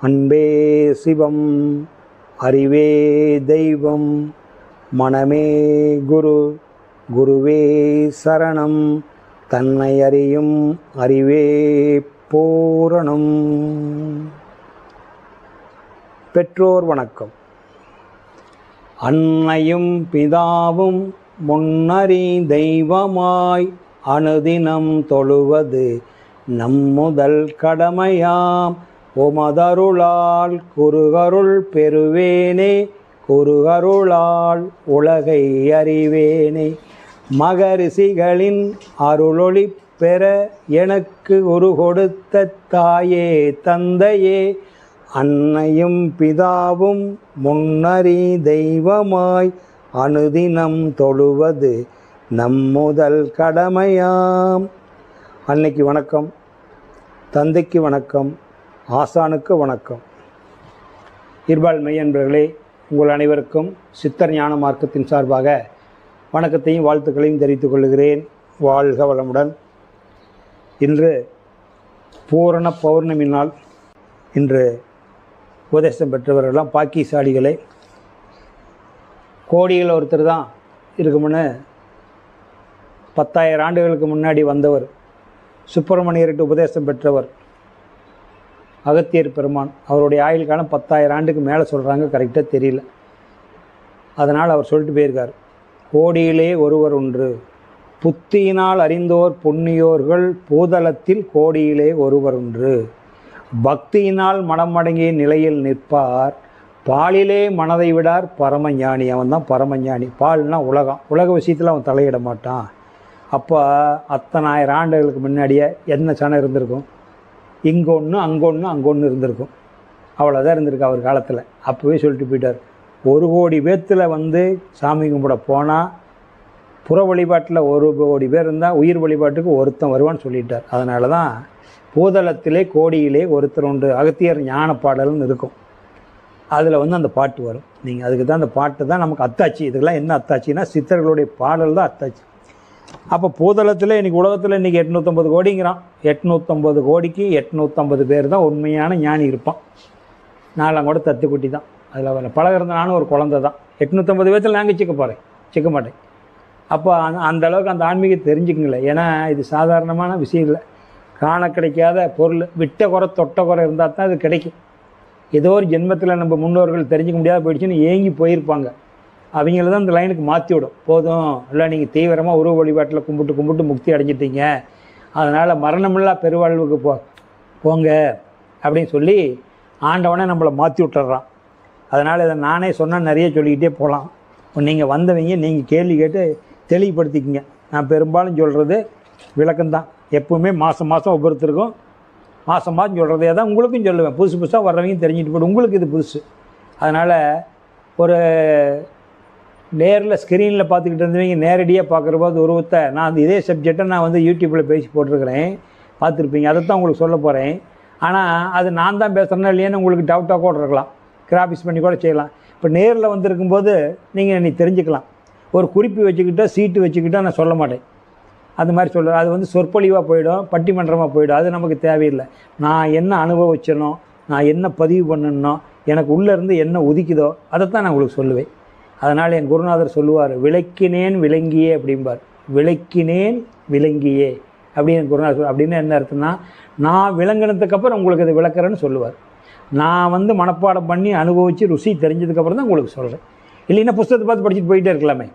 அன்பே சிவம், அறிவே தெய்வம், மனமே குரு, குருவே சரணம், தன்னை அறியும் அறிவே பூரணம். பெற்றோர் வணக்கம். அன்னையும் பிதாவும் முன்னறி தெய்வமாய் அனுதினம் தொழுவது நம்முதல் கடமையாம். உமதருளால் குருகருள் பெறுவேனே, குருகருளால் உலகை அறிவேனே. மகரிஷிகளின் அருளொளி பெற எனக்கு குரு கொடுத்த தாயே தந்தையே, அன்னையும் பிதாவும் முன்னறி தெய்வமாய் அனுதினம் தொழுவது நம்முதல் கடமையாம். அன்னைக்கு வணக்கம், தந்தைக்கு வணக்கம், ஆசானுக்கு வணக்கம். இர்பால் மெய்யன்பர்களே, உங்கள் அனைவருக்கும் சித்தர் ஞான மார்க்கத்தின் சார்பாக வணக்கத்தையும் வாழ்த்துக்களையும் தெரிவித்துக் கொள்கிறேன். வாழ்க வளமுடன். இன்று பூரண பௌர்ணமி நாள். இன்று உபதேசம் பெற்றவர்களெல்லாம் பாக்கியசாலிகளே. கோடியில் ஒருத்தர் தான் இருக்குமுன்னு 10,000 ஆண்டுகளுக்கு முன்னாடி வந்தவர், சுப்பிரமணியர்கிட்ட உபதேசம் பெற்றவர் அகத்தியர் பெருமான். அவருடைய ஆயுள் காலம் 10,000 ஆண்டுக்கு மேலே சொல்கிறாங்க, கரெக்டாக தெரியல. அதனால் அவர் சொல்லிட்டு போயிருக்கார், கோடியிலே ஒருவர் ஒன்று, புத்தியினால் அறிந்தோர் புண்ணியோர்கள் பூதலத்தில் கோடியிலே ஒருவர் ஒன்று, பக்தியினால் மனமடங்கிய நிலையில் நிற்பார், பாலிலே மனதை விடார் பரமஞானி. அவன் தான் பரமஞானி. பால்னா உலகம், உலக விஷயத்தில் அவன் தலையிட மாட்டான். அப்போ அத்தனை 1000 ஆண்டுகளுக்கு முன்னாடியே என்ன சனம் இருந்திருக்கும்? இங்கே ஒன்று, அங்கே ஒன்று, அங்கே ஒன்று இருந்திருக்கும். அவ்வளோதான் இருந்திருக்கு அவர் காலத்தில். அப்போவே சொல்லிட்டு போயிட்டார், 1 கோடி பேர்த்தில் சாமி கும்பிட போனால் புற வழிபாட்டில் 1 கோடி பேர் இருந்தால் உயிர் வழிபாட்டுக்கு ஒருத்தன் வருவான்னு சொல்லிட்டார். அதனால தான் பூதலத்திலே கோடியிலே ஒருத்தர் உண்டு, அகத்தியர் ஞான பாடல்னு இருக்கும். அதில் அந்த பாட்டு வரும். நீங்கள் அதுக்கு தான் அந்த பாட்டு தான் நமக்கு அத்தாட்சி. இதுக்கெல்லாம் என்ன அத்தாட்சின்னா சித்தர்களுடைய பாடல் தான் அத்தாட்சி. அப்போ பூதளத்தில் இன்றைக்கி உலகத்தில் இன்றைக்கி 850 கோடிங்கிறான். 850 கோடிக்கு 850 பேர் தான் உண்மையான ஞானி இருப்பான். நான்லாம் கூட தத்துக்குட்டி தான். அதில் பழகிறத நானும் ஒரு குழந்தை தான். 850 பேர்த்தில் நாங்கள் சிக்க மாட்டேன். அப்போ அந்த அளவுக்கு அந்த ஆன்மீகத்தை தெரிஞ்சுக்குங்களேன். ஏன்னா இது சாதாரணமான விஷயம் இல்லை. காண கிடைக்காத பொருள். விட்ட குறை தொட்ட குறை இருந்தால் தான் அது கிடைக்கும். ஏதோ ஒரு ஜென்மத்தில் நம்ம முன்னோர்கள் தெரிஞ்சிக்க முடியாத போயிடுச்சுன்னு ஏங்கி போயிருப்பாங்க. அவங்கள தான் இந்த லைனுக்கு மாற்றி விடும். போதும், இல்லை நீங்கள் தீவிரமாக உருவ வழிபாட்டில் கும்பிட்டு முக்தி அடைஞ்சிட்டீங்க, அதனால் மரணமில்லா பெருவாழ்வுக்கு போங்க அப்படின்னு சொல்லி ஆண்டவனே நம்மளை மாற்றி விட்டுறான். அதனால் இதை நானே சொன்னால் நிறைய சொல்லிக்கிட்டே போகலாம். நீங்கள் வந்தவங்க நீங்கள் கேள்வி கேட்டு தெளிவுபடுத்திக்கிங்க. நான் பெரும்பாலும் சொல்கிறது விளக்கம்தான். எப்பவுமே மாதம் ஒவ்வொருத்தருக்கும் மாதம் சொல்கிறதே தான் உங்களுக்கும் சொல்லுவேன். புதுசாக வர்றவங்க தெரிஞ்சுட்டு போய்ட்டு உங்களுக்கு இது புதுசு. அதனால் ஒரு நேரில் ஸ்க்ரீனில் பார்த்துக்கிட்டு இருந்தவங்க நேரடியாக பார்க்குற போது உருவத்தை நான் இதே சப்ஜெக்டை நான் யூடியூப்பில் பேசி போட்டிருக்கிறேன், பார்த்துருப்பீங்க. அதை தான் உங்களுக்கு சொல்ல போகிறேன். ஆனால் அது நான் தான் பேசுகிறேன்னா இல்லையான்னு உங்களுக்கு டவுட்டாக கூட இருக்கலாம். கிராபிக்ஸ் பண்ணி கூட செய்யலாம். இப்போ நேரில் வந்திருக்கும்போது நீங்கள் நீ தெரிஞ்சுக்கலாம். ஒரு குறிப்பு வச்சுக்கிட்டோ சீட்டு வச்சுக்கிட்டோ நான் சொல்ல மாட்டேன். அந்த மாதிரி சொல்ல அது சொற்பொழிவாக போயிடும், பட்டிமன்றமாக போயிடும். அது நமக்கு தேவையில்லை. நான் என்ன அனுபவிச்சனோ, நான் என்ன பதிவு பண்ணணும், எனக்கு உள்ளேருந்து என்ன உதிக்குதோ அதைத்தான் நான் உங்களுக்கு சொல்லுவேன். அதனால் என் குருநாதர் சொல்லுவார், விளக்கினேன் விளங்கியே அப்படிம்பார். விளக்கினேன் விளங்கியே அப்படின்னு குருநாதர் அப்படின்னு என்ன அர்த்தம்னா, நான் விளங்கினதுக்கப்புறம் உங்களுக்கு அதை விளக்குறேன்னு சொல்லுவார். நான் மனப்பாடம் பண்ணி அனுபவித்து ருசி தெரிஞ்சதுக்கப்புறம் தான் உங்களுக்கு சொல்கிறேன். இல்லைன்னா புத்தகத்தை பார்த்து படிச்சுட்டு போயிட்டே இருக்கலாமே.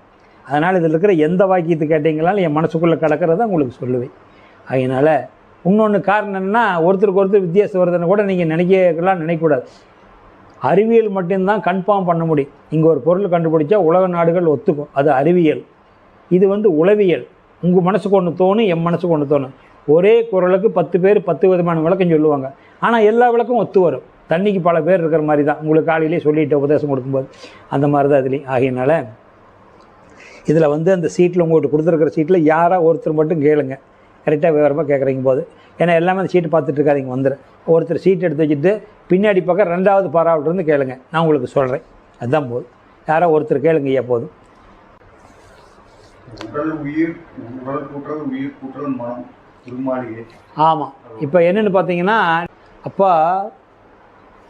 அதனால் இதில் இருக்கிற எந்த வாக்கியத்தை கேட்டீங்களாலும் என் மனசுக்குள்ளே கிடக்கிறத உங்களுக்கு சொல்லுவேன். அதனால் இன்னொன்று காரணம் என்னென்னா, ஒருத்தருக்கு ஒருத்தர் வித்தியாசம் வருதுன்னு கூட நீங்கள் நினைக்கக்கூடாது. அறிவியல் மட்டும்தான் கன்ஃபார்ம் பண்ண முடியும். இங்கே ஒரு பொருள் கண்டுபிடிச்சா உலக நாடுகள் ஒத்துக்கும், அது அறிவியல். இது உளவியல். உங்கள் மனசுக்கு ஒன்று தோணும், என் மனசுக்கு ஒன்று தோணும். ஒரே குரலுக்கு 10 பேர் 10 விதமான விளக்கம் சொல்லுவாங்க. ஆனால் எல்லா விளக்கும் ஒத்து வரும். தண்ணிக்கு பல பேர் இருக்கிற மாதிரி தான். உங்களுக்கு காலையிலே சொல்லிட்டு உபதேசம் கொடுக்கும்போது அந்த மாதிரி தான் இதுலேயும். ஆகையினால இதில் அந்த சீட்டில் உங்கள்கிட்ட கொடுத்துருக்கிற சீட்டில் யாராக ஒருத்தர் மட்டும் கேளுங்க, கரெக்டாக விவரமாக கேட்குறீங்க போது. ஏன்னா எல்லாமே அந்த சீட்டு பார்த்துட்டு இருக்காதிங்க. ஒருத்தர் சீட் எடுத்து வச்சுட்டு பின்னாடி பக்கம் 2வது பாராவிட்டிருந்து கேளுங்க, நான் உங்களுக்கு சொல்கிறேன். அதுதான் போதும். யாரோ ஒருத்தர் கேளுங்க ஐயா போதும். உடல் உயிர், உடல் கூட்டல் உயிர் கூட்டல் மனம் திருமாளிகை. ஆமாம். இப்போ என்னென்னு பார்த்தீங்கன்னா, அப்பா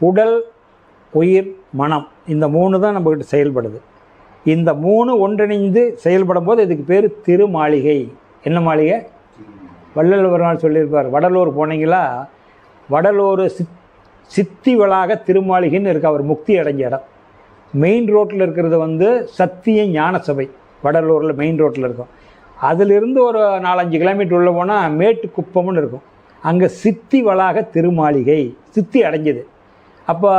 உடல், உயிர், மனம், இந்த 3 தான் நம்மக்கிட்ட செயல்படுது. இந்த 3 ஒன்றிணைந்து செயல்படும் போது இதுக்கு பேர் திருமாளிகை. என்ன மாளிகை? வள்ளல் பெருமாள் சொல்லியிருப்பார். வடலூர் போனீங்களா, வடலூர் சித்தி வளாக திருமாளிகைன்னு இருக்குது. அவர் முக்தி அடைஞ்ச இடம். மெயின் ரோட்டில் இருக்கிறது சத்திய ஞான சபை. வடலூரில் மெயின் ரோட்டில் இருக்கும். அதிலிருந்து ஒரு 4-5 கிலோமீட்டர் உள்ளே போனால் மேட்டுக்குப்பம்னு இருக்கும். அங்கே சித்தி வளாக திருமாளிகை, சித்தி அடைஞ்சது. அப்போ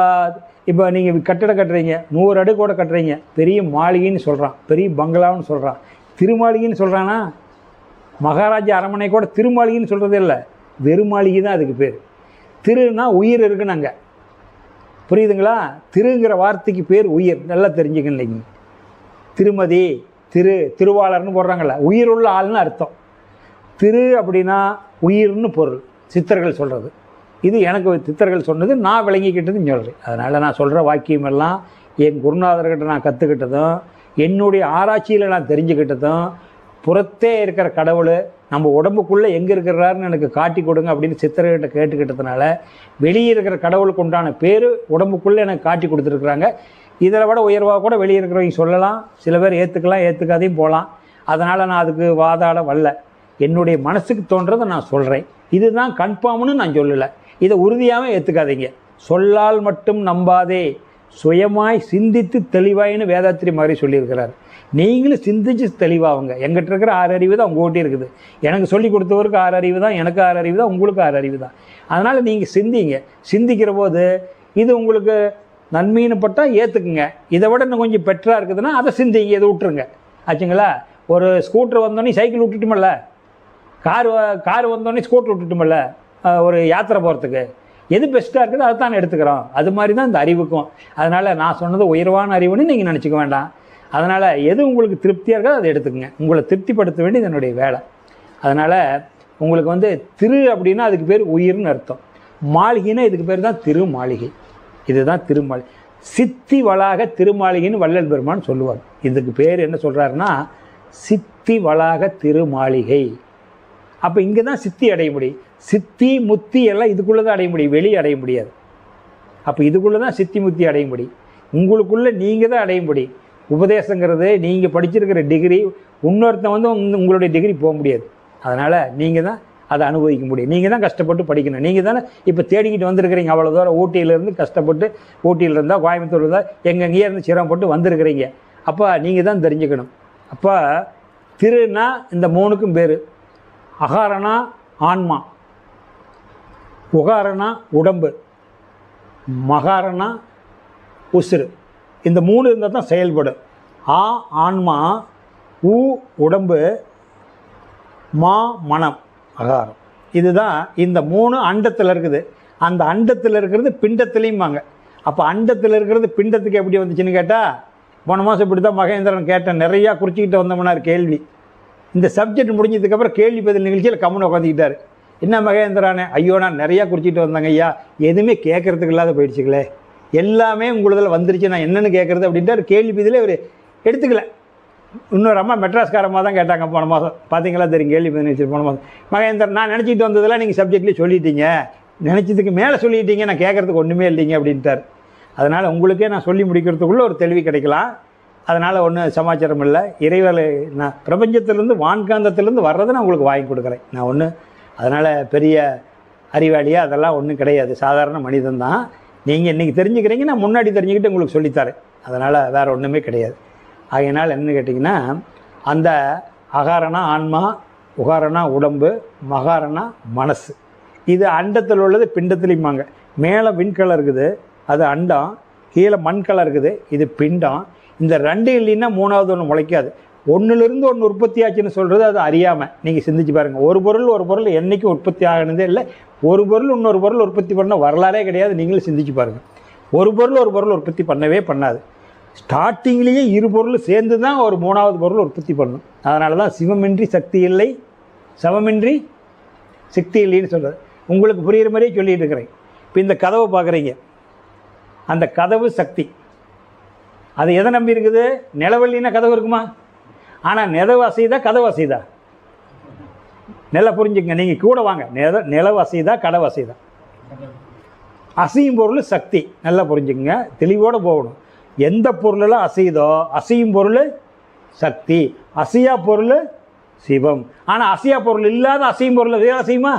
இப்போ நீங்கள் கட்டடம் கட்டுறீங்க, 100 அடுக்கோட கட்டுறீங்க, பெரிய மாளிகைன்னு சொல்கிறான், பெரிய பங்களான்னு சொல்கிறான். திருமாளிகைன்னு சொல்கிறான்னா மகாராஜா அரண்மனை கூட திருமாளிகைன்னு சொல்கிறதே இல்லை, வெறுமாளிகை தான் அதுக்கு பேர். திருன்னா உயிர் இருக்குன்னு அங்கே, புரியுதுங்களா? திருங்கிற வார்த்தைக்கு பேர் உயிர். நல்லா தெரிஞ்சுக்கணும். திருமதி, திருவாளர்னு போடுறாங்கள்ல, உயிருள்ள ஆள்னு அர்த்தம். திரு அப்படின்னா உயிர்னு பொருள், சித்தர்கள் சொல்கிறது. இது எனக்கு சித்தர்கள் சொன்னது, நான் விளங்கிக்கிட்டதுன்னு சொல்கிறேன். அதனால் நான் சொல்கிற வாக்கியமெல்லாம் என் குருநாதர்கிட்ட நான் கற்றுக்கிட்டதும், என்னுடைய ஆராய்ச்சியில் நான் தெரிஞ்சுக்கிட்டதும், புறத்தே இருக்கிற கடவுள் நம்ம உடம்புக்குள்ளே எங்கே இருக்கிறாருன்னு எனக்கு காட்டி கொடுங்க அப்படின்னு சித்தர்கிட்ட கேட்டுக்கிட்டதுனால வெளியே இருக்கிற கடவுளுக்கு உண்டான பேர் உடம்புக்குள்ளே எனக்கு காட்டி கொடுத்துருக்குறாங்க. இதில் விட உயர்வாக கூட வெளியே இருக்கிறவங்க சொல்லலாம், சில பேர் ஏற்றுக்கலாம், ஏற்றுக்காதையும் போகலாம். அதனால் நான் அதுக்கு வாதாட வரல. என்னுடைய மனசுக்கு தோன்றதை நான் சொல்கிறேன். இதுதான் கன்ஃபார்ம்னு நான் சொல்லலை. இதை உறுதியாகவும் ஏற்றுக்காதீங்க. சொல்லால் மட்டும் நம்பாதே, சுயமாய் சிந்தித்து தெளிவாயின்னு வேதாத்திரி மாதிரி சொல்லியிருக்கிறார். நீங்களும் சிந்திச்சு தெளிவாகுங்க. எங்கிட்ட இருக்கிற 6 அறிவு தான் உங்கள்கிட்ட இருக்குது. எனக்கு சொல்லி கொடுத்தவருக்கு 6 அறிவு தான், எனக்கு 6 அறிவு தான், உங்களுக்கு 6 அறிவு தான். அதனால் நீங்கள் சிந்திங்க. சிந்திக்கிற போது இது உங்களுக்கு நன்மைன்னு பட்டால் ஏற்றுக்குங்க. இதை விட இன்னும் கொஞ்சம் பெட்டராக இருக்குதுன்னா அதை சிந்திங்க, இதை விட்டுருங்க. ஆச்சுங்களா? ஒரு ஸ்கூட்டர் வந்தோடனே சைக்கிள் விட்டுட்டுமில்ல, கார் வந்தோடனே ஸ்கூட்டர் விட்டுட்டுமில்ல, ஒரு யாத்திரை போகிறதுக்கு எது பெஸ்ட்டாக இருக்குது அதை தான் எடுத்துக்கிறோம். அது மாதிரி தான் இந்த அறிவுக்கும். அதனால் நான் சொன்னது உயர்வான அறிவுன்னு நீங்கள் நினச்சிக்க வேண்டாம். அதனால் எது உங்களுக்கு திருப்தியாக இருக்கோ அதை எடுத்துக்கங்க. உங்களை திருப்திப்படுத்த வேண்டியது என்னுடைய வேலை. அதனால் உங்களுக்கு திரு அப்படின்னா அதுக்கு பேர் உயிர்னு அர்த்தம். மாளிகைன்னா இதுக்கு பேர் தான் திருமாளிகை. இதுதான் திருமாளிகை. சித்தி வளாக திருமாளிகைன்னு வள்ளல் பெருமான் சொல்லுவார். இதுக்கு பேர் என்ன சொல்கிறாருன்னா சித்தி வளாக திருமாளிகை. அப்போ இங்கே தான் சித்தி அடைய முடியும். சித்தி முத்தி எல்லாம் இதுக்குள்ளே தான் அடைய முடியும், வெளியே அடைய முடியாது. அப்போ இதுக்குள்ளே தான் சித்தி முத்தி அடைய முடியும். உங்களுக்குள்ளே நீங்கள் தான் அடைய முடியும். உபதேசங்கிறது நீங்கள் படிச்சிருக்கிற டிகிரி, இன்னொருத்தன் உங்களுடைய டிகிரி போக முடியாது. அதனால் நீங்கள் தான் அதை அனுபவிக்க முடியும். நீங்கள் தான் கஷ்டப்பட்டு படிக்கணும். நீங்கள் தானே இப்போ தேடிக்கிட்டு வந்திருக்கிறீங்க. அவ்வளோ தூரம் ஊட்டியிலேருந்து கஷ்டப்பட்டு, ஊட்டியில் இருந்தால் கோயம்புத்தூர் இருந்தால் எங்கெங்கேயே இருந்து சிரமப்பட்டு வந்திருக்கிறீங்க. அப்போ நீங்கள் தான் தெரிஞ்சுக்கணும். அப்போ திருன்னா இந்த 3க்கும் பேர். அகாரனா ஆன்மா, உகாரனா உடம்பு, மகாரனா உசுறு. இந்த 3 இருந்தால் தான் செயல்படும். ஆன்மா, உ உடம்பு, மா மனம், அகாரம். இதுதான் இந்த 3 அண்டத்தில் இருக்குது. அந்த அண்டத்தில் இருக்கிறது பிண்டத்துலேயும் வாங்க. அப்போ அண்டத்தில் இருக்கிறது பிண்டத்துக்கு எப்படி வந்துச்சுன்னு கேட்டால், போன மாதம் இப்படி தான் மகேந்திரன் கேட்டேன். நிறையா குறிச்சிக்கிட்டு வந்தோம்னார் கேள்வி. இந்த சப்ஜெக்ட் முடிஞ்சதுக்கப்புறம் கேள்வி பதில் நிகழ்ச்சியில் கம்முன்னு உட்காந்துக்கிட்டார். என்ன மகேந்திரானே? ஐயோ நான் நிறையா குறிச்சிட்டு வந்தாங்க ஐயா, எதுவுமே கேட்குறதுக்கு இல்லாத போயிடுச்சுங்களே, எல்லாமே உங்களதில் வந்துருச்சு, நான் என்னென்னு கேட்குறது அப்படின்ட்டு கேள்வி பதிலே அவர் எடுத்துக்கல. இன்னொரு அம்மா மெட்ராஸ்காரமாக தான் கேட்டாங்க போன மாதம். பார்த்தீங்களா தெரியும் கேள்வி பதில் போன மாதம். மகேந்திரன், நான் நினச்சிட்டு வந்ததெல்லாம் நீங்கள் சப்ஜெக்ட்லேயே சொல்லிட்டீங்க, நினச்சதுக்கு மேலே சொல்லிட்டீங்க, நான் கேட்குறதுக்கு ஒன்றுமே இல்லைங்க அப்படின்ட்டார். அதனால் உங்களுக்கே நான் சொல்லி முடிக்கிறதுக்குள்ளே ஒரு தெளிவு கிடைக்கலாம். அதனால் ஒன்றும் சமாச்சாரம் இல்லை. இறைவலை நான் பிரபஞ்சத்திலேருந்து வான்காந்தத்திலேருந்து வர்றதை நான் உங்களுக்கு வாங்கி கொடுக்குறேன். நான் ஒன்று அதனால் பெரிய அறிவாளியாக அதெல்லாம் ஒன்றும் கிடையாது, சாதாரண மனிதன் தான். நீங்கள் இன்றைக்கி தெரிஞ்சுக்கிறீங்க, நான் முன்னாடி தெரிஞ்சுக்கிட்டு உங்களுக்கு சொல்லித்தரேன். அதனால் வேறு ஒன்றுமே கிடையாது. ஆகையினால் என்னென்னு கேட்டிங்கன்னா, அந்த அகாரனா ஆன்மா, உகாரனா உடம்பு, மகாரனா மனசு. இது அண்டத்தில் உள்ளது பிண்டத்துலேயுமாங்க. மேலே விண்கலம் இருக்குது, அது அண்டம். கீழே மண்கலம் இருக்குது, இது பிண்டம். இந்த 2 இல்லைன்னா 3வது ஒன்று முளைக்காது. ஒன்றுலேருந்து ஒன்று உற்பத்தி ஆச்சுன்னு சொல்கிறது அது அறியாமல் நீங்கள் சிந்திச்சு பாருங்கள். ஒரு பொருள் என்றைக்கும் உற்பத்தி ஆகினதே இல்லை. ஒரு பொருள் இன்னொரு பொருள் உற்பத்தி பண்ண வரலாறே கிடையாது. நீங்களும் சிந்திச்சு பாருங்கள். ஒரு பொருள் உற்பத்தி பண்ணவே பண்ணாது. ஸ்டார்டிங்லேயே 2 பொருள் சேர்ந்து தான் ஒரு 3வது பொருள் உற்பத்தி பண்ணணும். அதனால தான் சிவமின்றி சக்தி இல்லை, சவமின்றி சக்தி இல்லைன்னு சொல்கிறது. உங்களுக்கு புரிகிற மாதிரியே சொல்லிகிட்டு இருக்கிறேன். இப்போ இந்த கதவை பார்க்குறீங்க, அந்த கதவு சக்தி. அது எதை நம்பி இருக்குது? நிலவல்லின்னா கதவு இருக்குமா? ஆனால் நிலவு அசைதா கதவு அசைதா? நில புரிஞ்சுங்க, நீங்கள் கூட வாங்க. நிலவு அசைதா கதவு அசைதா? அசையும் பொருள் சக்தி. நல்லா புரிஞ்சுக்கங்க, தெளிவோடு போகணும். எந்த பொருளெல்லாம் அசையுதோ அசையும் பொருள் சக்தி, அசையா பொருள் சிவம். ஆனால் அசையா பொருள் இல்லாத அசையும் பொருள் வேலை செய்யுமா?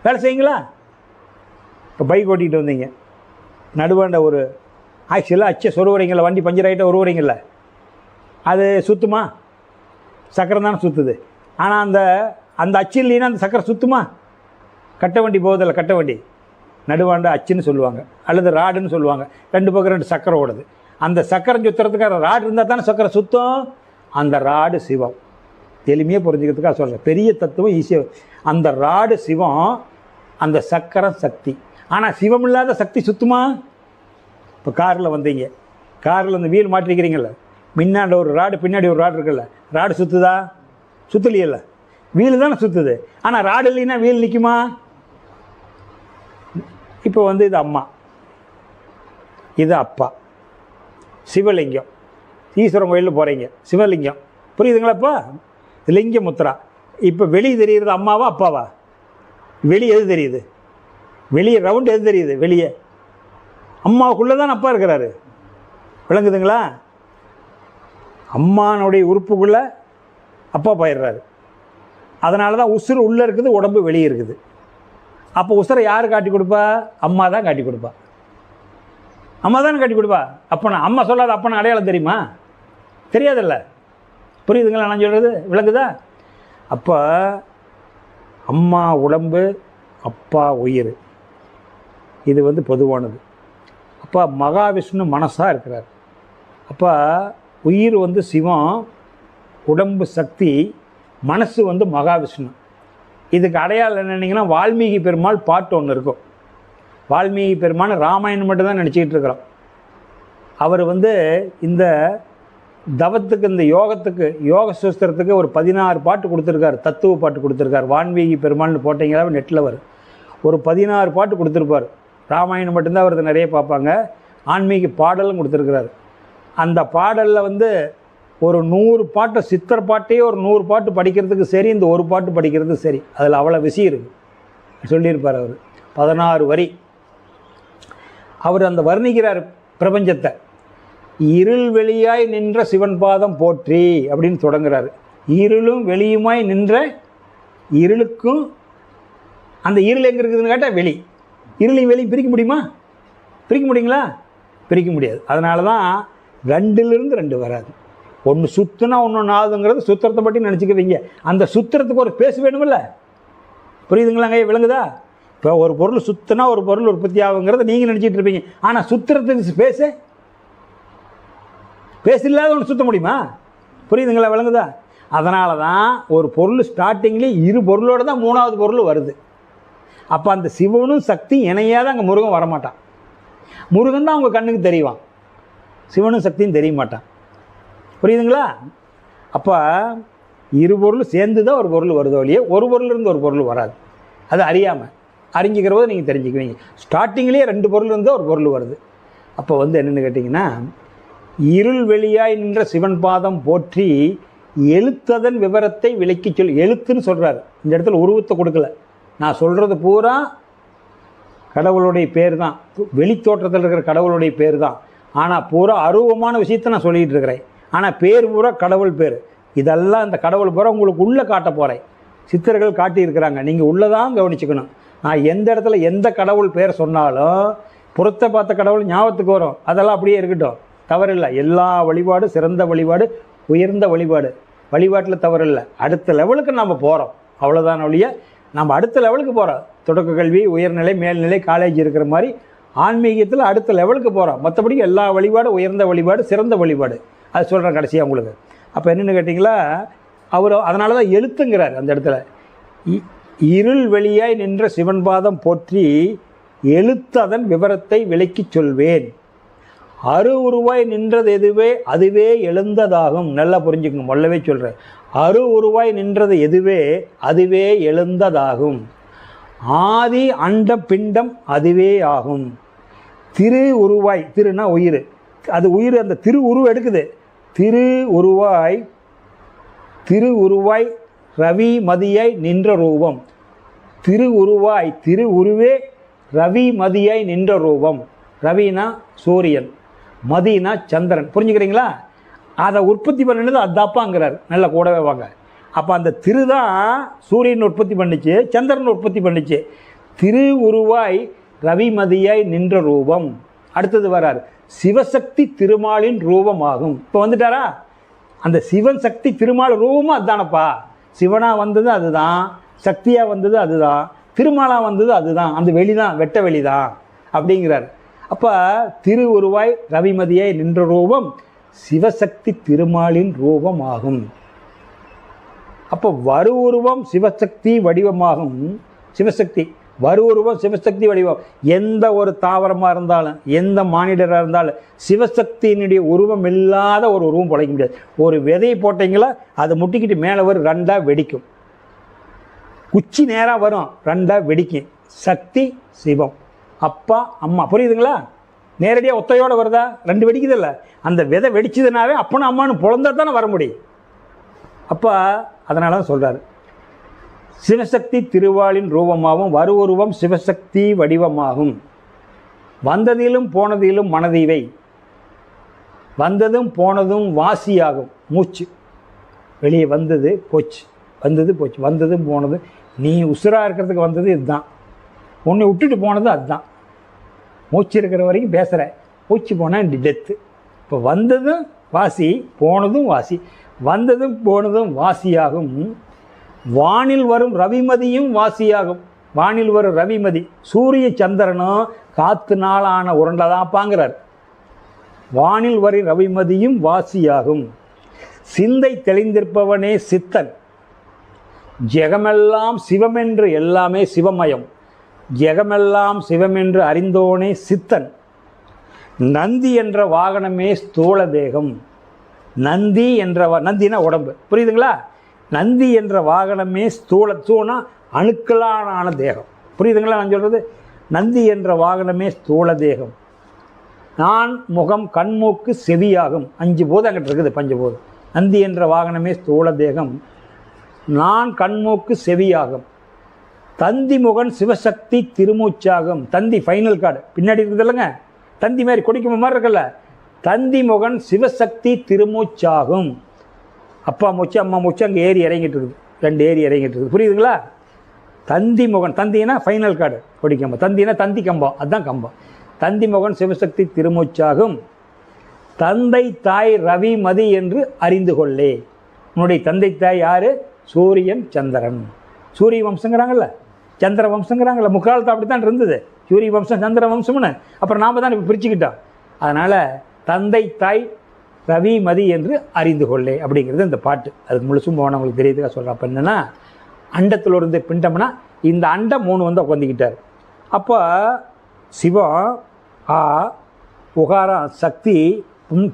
வேலை செய்யுங்களா? இப்போ பைக் ஓட்டிகிட்டு வந்தீங்க, நடுவாண்ட ஒரு ஆக்சுவலாக அச்சை சொருவரைங்கள, வண்டி பஞ்சர் ஆகிட்ட உருவரைங்கள, அது சுற்றுமா? சக்கரம் தானே சுற்றுது. ஆனால் அந்த அச்சு இல்லைன்னா அந்த சக்கரை சுற்றுமா? கட்டை வண்டி போகுதில்ல, கட்டை வண்டி நடுவாண்ட அச்சுன்னு சொல்லுவாங்க, அல்லது ராடுன்னு சொல்லுவாங்க. 2 பக்கம் 2 சக்கரை ஓடுது. அந்த சக்கரம் சுற்றுறதுக்காக ராடு இருந்தால் தானே சக்கரை சுத்தம். அந்த ராடு சிவம். எளிமையாக புரிஞ்சுக்கிறதுக்காக சொல்கிறேன், பெரிய தத்துவம் ஈஸியாக. அந்த ராடு சிவம், அந்த சக்கரம் சக்தி. ஆனால் சிவம் இல்லாத சக்தி சுத்துமா? இப்போ காரில் வந்தீங்க, காரில் அந்த வீல் மாட்டிருக்கிறீங்கள, முன்னாடி ஒரு ராடு பின்னாடி ஒரு ராடு இருக்குல்ல, ராடு சுற்றுதா? சுற்றலையில்ல, வீல் தானே சுற்றுது. ஆனால் ராடு இல்லைன்னா வீல் நிற்குமா? இப்போ இது அம்மா, இது அப்பா, சிவலிங்கம். ஈஸ்வரன் கோயிலில் போகிறீங்க, சிவலிங்கம், புரியுதுங்களாப்பா? லிங்க முத்ரா. இப்போ வெளியே தெரியுறது அம்மாவா அப்பாவா? வெளியே எது தெரியுது? வெளியே ரவுண்டு எது தெரியுது? வெளியே அம்மாவுக்குள்ளே தான் அப்பா இருக்கிறாரு. விளங்குதுங்களா? அம்மானுடைய உறுப்புக்குள்ளே அப்பா போயிடுறாரு. அதனால தான் உசுறு உள்ளே இருக்குது, உடம்பு வெளியே இருக்குது. அப்போ உசுரை யார் காட்டி கொடுப்பா? அம்மா தான் காட்டி கொடுப்பா. அம்மா தானே காட்டி கொடுப்பா. அப்போ நான் அம்மா சொல்லாத அப்போ நான் அடையாளம் தெரியுமா? தெரியாதில்ல. புரியுதுங்களா நான் சொல்கிறது? விளங்குதா? அப்போ அம்மா உடம்பு, அப்பா உயிர், இது பொதுவானது. அப்போ மகாவிஷ்ணு மனசாக இருக்கிறார். அப்போ உயிர் சிவம், உடம்பு சக்தி, மனசு மகாவிஷ்ணு. இதுக்கு அடையாளம் என்னன்னீங்கன்னா, வால்மீகி பெருமாள் பாட்டு ஒன்று இருக்கும். வால்மீகி பெருமாள் ராமாயணம் மட்டும்தான் நினச்சிக்கிட்டு இருக்கிறோம். அவர் இந்த தவத்துக்கு, இந்த யோகத்துக்கு, யோக சுஸ்திரத்துக்கு ஒரு 16 பாட்டு கொடுத்துருக்காரு, தத்துவ பாட்டு கொடுத்துருக்காரு. வால்மீகி பெருமாள்னு போட்டிங்களா நெட்டில் வரும், ஒரு 16 பாட்டு கொடுத்துருப்பார். ராமாயணம் மட்டும்தான் அவரது நிறைய பார்ப்பாங்க. ஆன்மீக பாடலும் கொடுத்துருக்கிறாரு. அந்த பாடலில் ஒரு 100 பாட்டு, சித்தர் பாட்டையே ஒரு 100 பாட்டு படிக்கிறதுக்கு சரி, இந்த ஒரு பாட்டு படிக்கிறதுக்கு சரி, அதில் அவ்வளோ விஷயம் இருக்குது சொல்லியிருப்பார் அவர். 16 வரி அவர் வர்ணிக்கிறார் பிரபஞ்சத்தை. இருள் வெளியாய் நின்ற சிவன் பாதம் போற்றி அப்படின்னு தொடங்குறாரு. இருளும் வெளியுமாய் நின்ற, இருளுக்கும் அந்த இருள் எங்கே இருக்குதுன்னு கேட்டால் வெளி, இருளையும் வெளியும் பிரிக்க முடியுமா? பிரிக்க முடியுங்களா? பிரிக்க முடியாது. அதனால தான் 2லிருந்து 2 வராது. ஒன்று சுற்றுனா ஒன்று நாதுங்கிறது சுத்திரத்தை பற்றி நினச்சிக்குவீங்க. அந்த சுத்திரத்துக்கு ஒரு பேச வேணுமில்ல? புரியுதுங்களாங்க? விளங்குதா? இப்போ ஒரு பொருள் சுற்றுனா ஒரு பொருள் உற்பத்தி ஆகுங்கிறத நீங்கள் நினச்சிட்டு இருப்பீங்க. ஆனால் சுத்திரத்துக்கு பேச இல்லாத ஒன்று சுற்ற முடியுமா? புரியுதுங்களா? விளங்குதா? அதனால தான் ஒரு பொருள் ஸ்டார்டிங்லேயே 2 பொருளோடு தான் 3வது பொருள் வருது. அப்போ அந்த சிவனும் சக்தி இணையாத அங்கே முருகன் வரமாட்டான். முருகன் தான் அவங்க கண்ணுக்கு தெரிவான், சிவனும் சக்தியும் தெரிய மாட்டான். புரியுதுங்களா? அப்போ 2 பொருள் சேர்ந்து தான் ஒரு பொருள் வருதோ இல்லையே, ஒரு பொருளிலிருந்து ஒரு பொருள் வராது. அது அறியாமல், அறிஞ்சிக்கிற போது நீங்கள் தெரிஞ்சுக்குவீங்க. ஸ்டார்டிங்லேயே 2 பொருள் இருந்தால் ஒரு பொருள் வருது. அப்போ என்னென்னு கேட்டிங்கன்னா, இருள் வெளியாய் நின்ற சிவன் பாதம் போற்றி எழுத்ததன் விவரத்தை விளக்கி சொல். எழுத்துன்னு சொல்கிறார். இந்த இடத்துல உருவத்தை கொடுக்கல. நான் சொல்கிறது பூரா கடவுளுடைய பேர் தான், வெளித்தோற்றத்தில் இருக்கிற கடவுளுடைய பேர் தான். ஆனால் பூரா அருவமான விஷயத்தை நான் சொல்லிகிட்டு இருக்கிறேன். ஆனால் பேர் பூரா கடவுள் பேர். இதெல்லாம் இந்த கடவுள் பூரா உங்களுக்கு உள்ளே காட்ட போகிறேன். சித்தர்கள் காட்டியிருக்கிறாங்க, நீங்கள் உள்ளே தான் கவனிச்சுக்கணும். நான் எந்த இடத்துல எந்த கடவுள் பேர் சொன்னாலும் புறத்தை பார்த்த கடவுள் ஞாபகத்துக்கு வரும். அதெல்லாம் அப்படியே இருக்கட்டும், தவறில்லை. எல்லா வழிபாடு சிறந்த வழிபாடு, உயர்ந்த வழிபாடு, வழிபாட்டில் தவறில்லை. அடுத்த லெவலுக்கு நம்ம போகிறோம், அவ்வளோதான் ஒழிய நம்ம அடுத்த லெவலுக்கு போகிறோம். தொடக்க கல்வி, உயர்நிலை, மேல்நிலை, காலேஜ் இருக்கிற மாதிரி ஆன்மீகத்தில் அடுத்த லெவலுக்கு போகிறோம். மற்றபடி எல்லா வழிபாடு உயர்ந்த வழிபாடு, சிறந்த வழிபாடு. அது சொல்கிறேன் கடைசியாக உங்களுக்கு. அப்போ என்னென்னு கேட்டிங்களா, அவர் அதனால தான் எழுத்துங்கிறார் அந்த இடத்துல. இருள் வெளியாய் நின்ற சிவன் பாதம் போற்றி எழுத்ததன் விவரத்தை விளக்கி சொல்வேன். அரு உருவாய் நின்றது எதுவே அதுவே எழுந்ததாகும். நல்லா புரிஞ்சுக்கணும், மொல்லவே சொல்கிறேன். அரு உருவாய் நின்றது எதுவே அதுவே எழுந்ததாகும். ஆதி அண்ட பிண்டம் அதுவே ஆகும். திரு உருவாய், திருனா உயிர், அது உயிர் அந்த திரு உருவம் எடுக்குது. திரு உருவாய் ரவி மதியாய் நின்ற ரூபம். திரு உருவாய், திரு உருவே ரவி மதியாய் நின்ற ரூபம். ரவினா சூரியன், மதினா சந்திரன். புரிஞ்சுக்கிறீங்களா? அதை உற்பத்தி பண்ணினது அதாப்பாங்கிறார். நல்ல கூடவே வாங்க. அப்போ அந்த திரு தான் சூரியன் உற்பத்தி பண்ணிச்சு, சந்திரன் உற்பத்தி பண்ணிச்சு. திரு உருவாய் ரவிமதியாய் நின்ற ரூபம். அடுத்தது வரார், சிவசக்தி திருமாலின் ரூபமாகும். இப்போ வந்துட்டாரா? அந்த சிவன் சக்தி திருமால் ரூபமும் அதுதானப்பா. சிவனாக வந்தது அதுதான், சக்தியாக வந்தது அதுதான், திருமாலாக வந்தது அதுதான். அந்த வெளிதான், வெட்ட வெளிதான் அப்படிங்கிறார். அப்போ திரு உருவாய் ரவிமதியாய் நின்ற ரூபம் சிவசக்தி திருமாலின் ரூபமாகும். அப்போ வரு உருவம் சிவசக்தி வடிவமாகும். சிவசக்தி வரு உருவம் சிவசக்தி வடிவம். எந்த ஒரு தாவரமாக இருந்தாலும், எந்த மானிடராக இருந்தாலும் சிவசக்தியினுடைய உருவம் இல்லாத ஒரு உருவம் படைக்க முடியாது. ஒரு விதையை போட்டிங்களா அதை முட்டிக்கிட்டு மேலே வரும், ரெண்டாக வெடிக்கும். குச்சி நேராக வரும், ரெண்டாக வெடிக்கும். சக்தி சிவம், அப்பா அம்மா. புரியுதுங்களா? நேரடியாக ஒத்தையோடு வருதா? ரெண்டு வெடிக்குதில்ல. அந்த விதை வெடிச்சதுனாவே அப்பனும் அம்மானு பிறந்தா தானே வர முடியும். அப்போ அதனால தான் சொல்கிறார், சிவசக்தி திருவாளின் ரூபமாகவும் வரு உருவம் சிவசக்தி வடிவமாகும். வந்ததிலும் போனதிலும் மனதிவை, வந்ததும் போனதும் வாசியாகும். மூச்சு வெளியே வந்தது போச்சு, வந்தது போச்சு, வந்ததும் போனதும். நீ உசுராக இருக்கிறதுக்கு வந்தது இதுதான், உன்னை விட்டுட்டு போனது அதுதான். மூச்சு இருக்கிற வரைக்கும் பேசுகிற, மூச்சு போனால் டெத்து. இப்போ வந்ததும் வாசி, போனதும் வாசி. வந்ததும் போனதும் வாசியாகும். வானில் வரும் ரவிமதியும் வாசியாகும். வானில் வரும் ரவிமதி சூரிய சந்திரனும் காத்து நாளான உருண்டதாப்பாங்கிறார். வானில் வரும் ரவிமதியும் வாசியாகும். சிந்தை தெளிந்திருப்பவனே சித்தன். ஜெகமெல்லாம் சிவமென்று, எல்லாமே சிவமயம். ஜெகமெல்லாம் சிவமென்று அறிந்தோனே சித்தன். நந்தி என்ற வாகனமே ஸ்தூல தேகம். நந்தி என்ற நந்தினா உடம்பு, புரியுதுங்களா? நந்தி என்ற வாகனமே ஸ்தூலா அணுக்களான தேகம். புரியுதுங்களா நான் சொல்கிறது? நந்தி என்ற வாகனமே ஸ்தூல தேகம். நான் முகம் கண்மூக்கு செவியாகும். 5 போதம் அங்கிட்டு இருக்குது, பஞ்சபோதம். நந்தி என்ற வாகனமே ஸ்தூல தேகம். நான் கண்மூக்கு செவியாகும். தந்தி முகன் சிவசக்தி திருமூச்சாகும். தந்தி ஃபைனல் கார்டு பின்னாடி இருக்குது இல்லைங்க, தந்தி மாதிரி கொடிக்கும் மாதிரி இருக்குல்ல. தந்தி முகன் சிவசக்தி திருமூச்சாகும். அப்பா மூச்சு அம்மா மூச்சு அங்கே ஏறி இறங்கிட்டு இருக்குது, 2 ஏறி இறங்கிட்டு இருக்குது. புரியுதுங்களா? தந்தி முகன், தந்தினா ஃபைனல் கார்டு கொடிக்கம்பம், தந்தினா தந்தி கம்பம், அதுதான் கம்பம். தந்தி முகன் சிவசக்தி திருமூச்சாகும். தந்தை தாய் ரவி மதி என்று அறிந்து கொள்ளே. உன்னுடைய தந்தை தாய் யார்? சூரியன் சந்திரன். சூரிய வம்சங்கிறாங்கல்ல, சந்திர வம்சங்கிறாங்கல்ல. முக்காலத்தை அப்படி தான் இருந்தது, சூரிய வம்சம் சந்திர வம்சம்னு. அப்புறம் நாம் தான் இப்போ பிரிச்சுக்கிட்டோம். அதனால் தந்தை தாய் ரவி மதி என்று அறிந்து கொள்ளே அப்படிங்கிறது இந்த பாட்டு. அதுக்கு முழுசும் போனவங்களுக்கு தெரியுதுக்காக சொல்கிறேன். அப்போ என்னென்னா, அண்டத்தில் இருந்து பிண்டம்னா இந்த அண்டம் 3 வந்து உட்காந்துக்கிட்டார். அப்போ சிவம் ஆ உகாரம் சக்தி.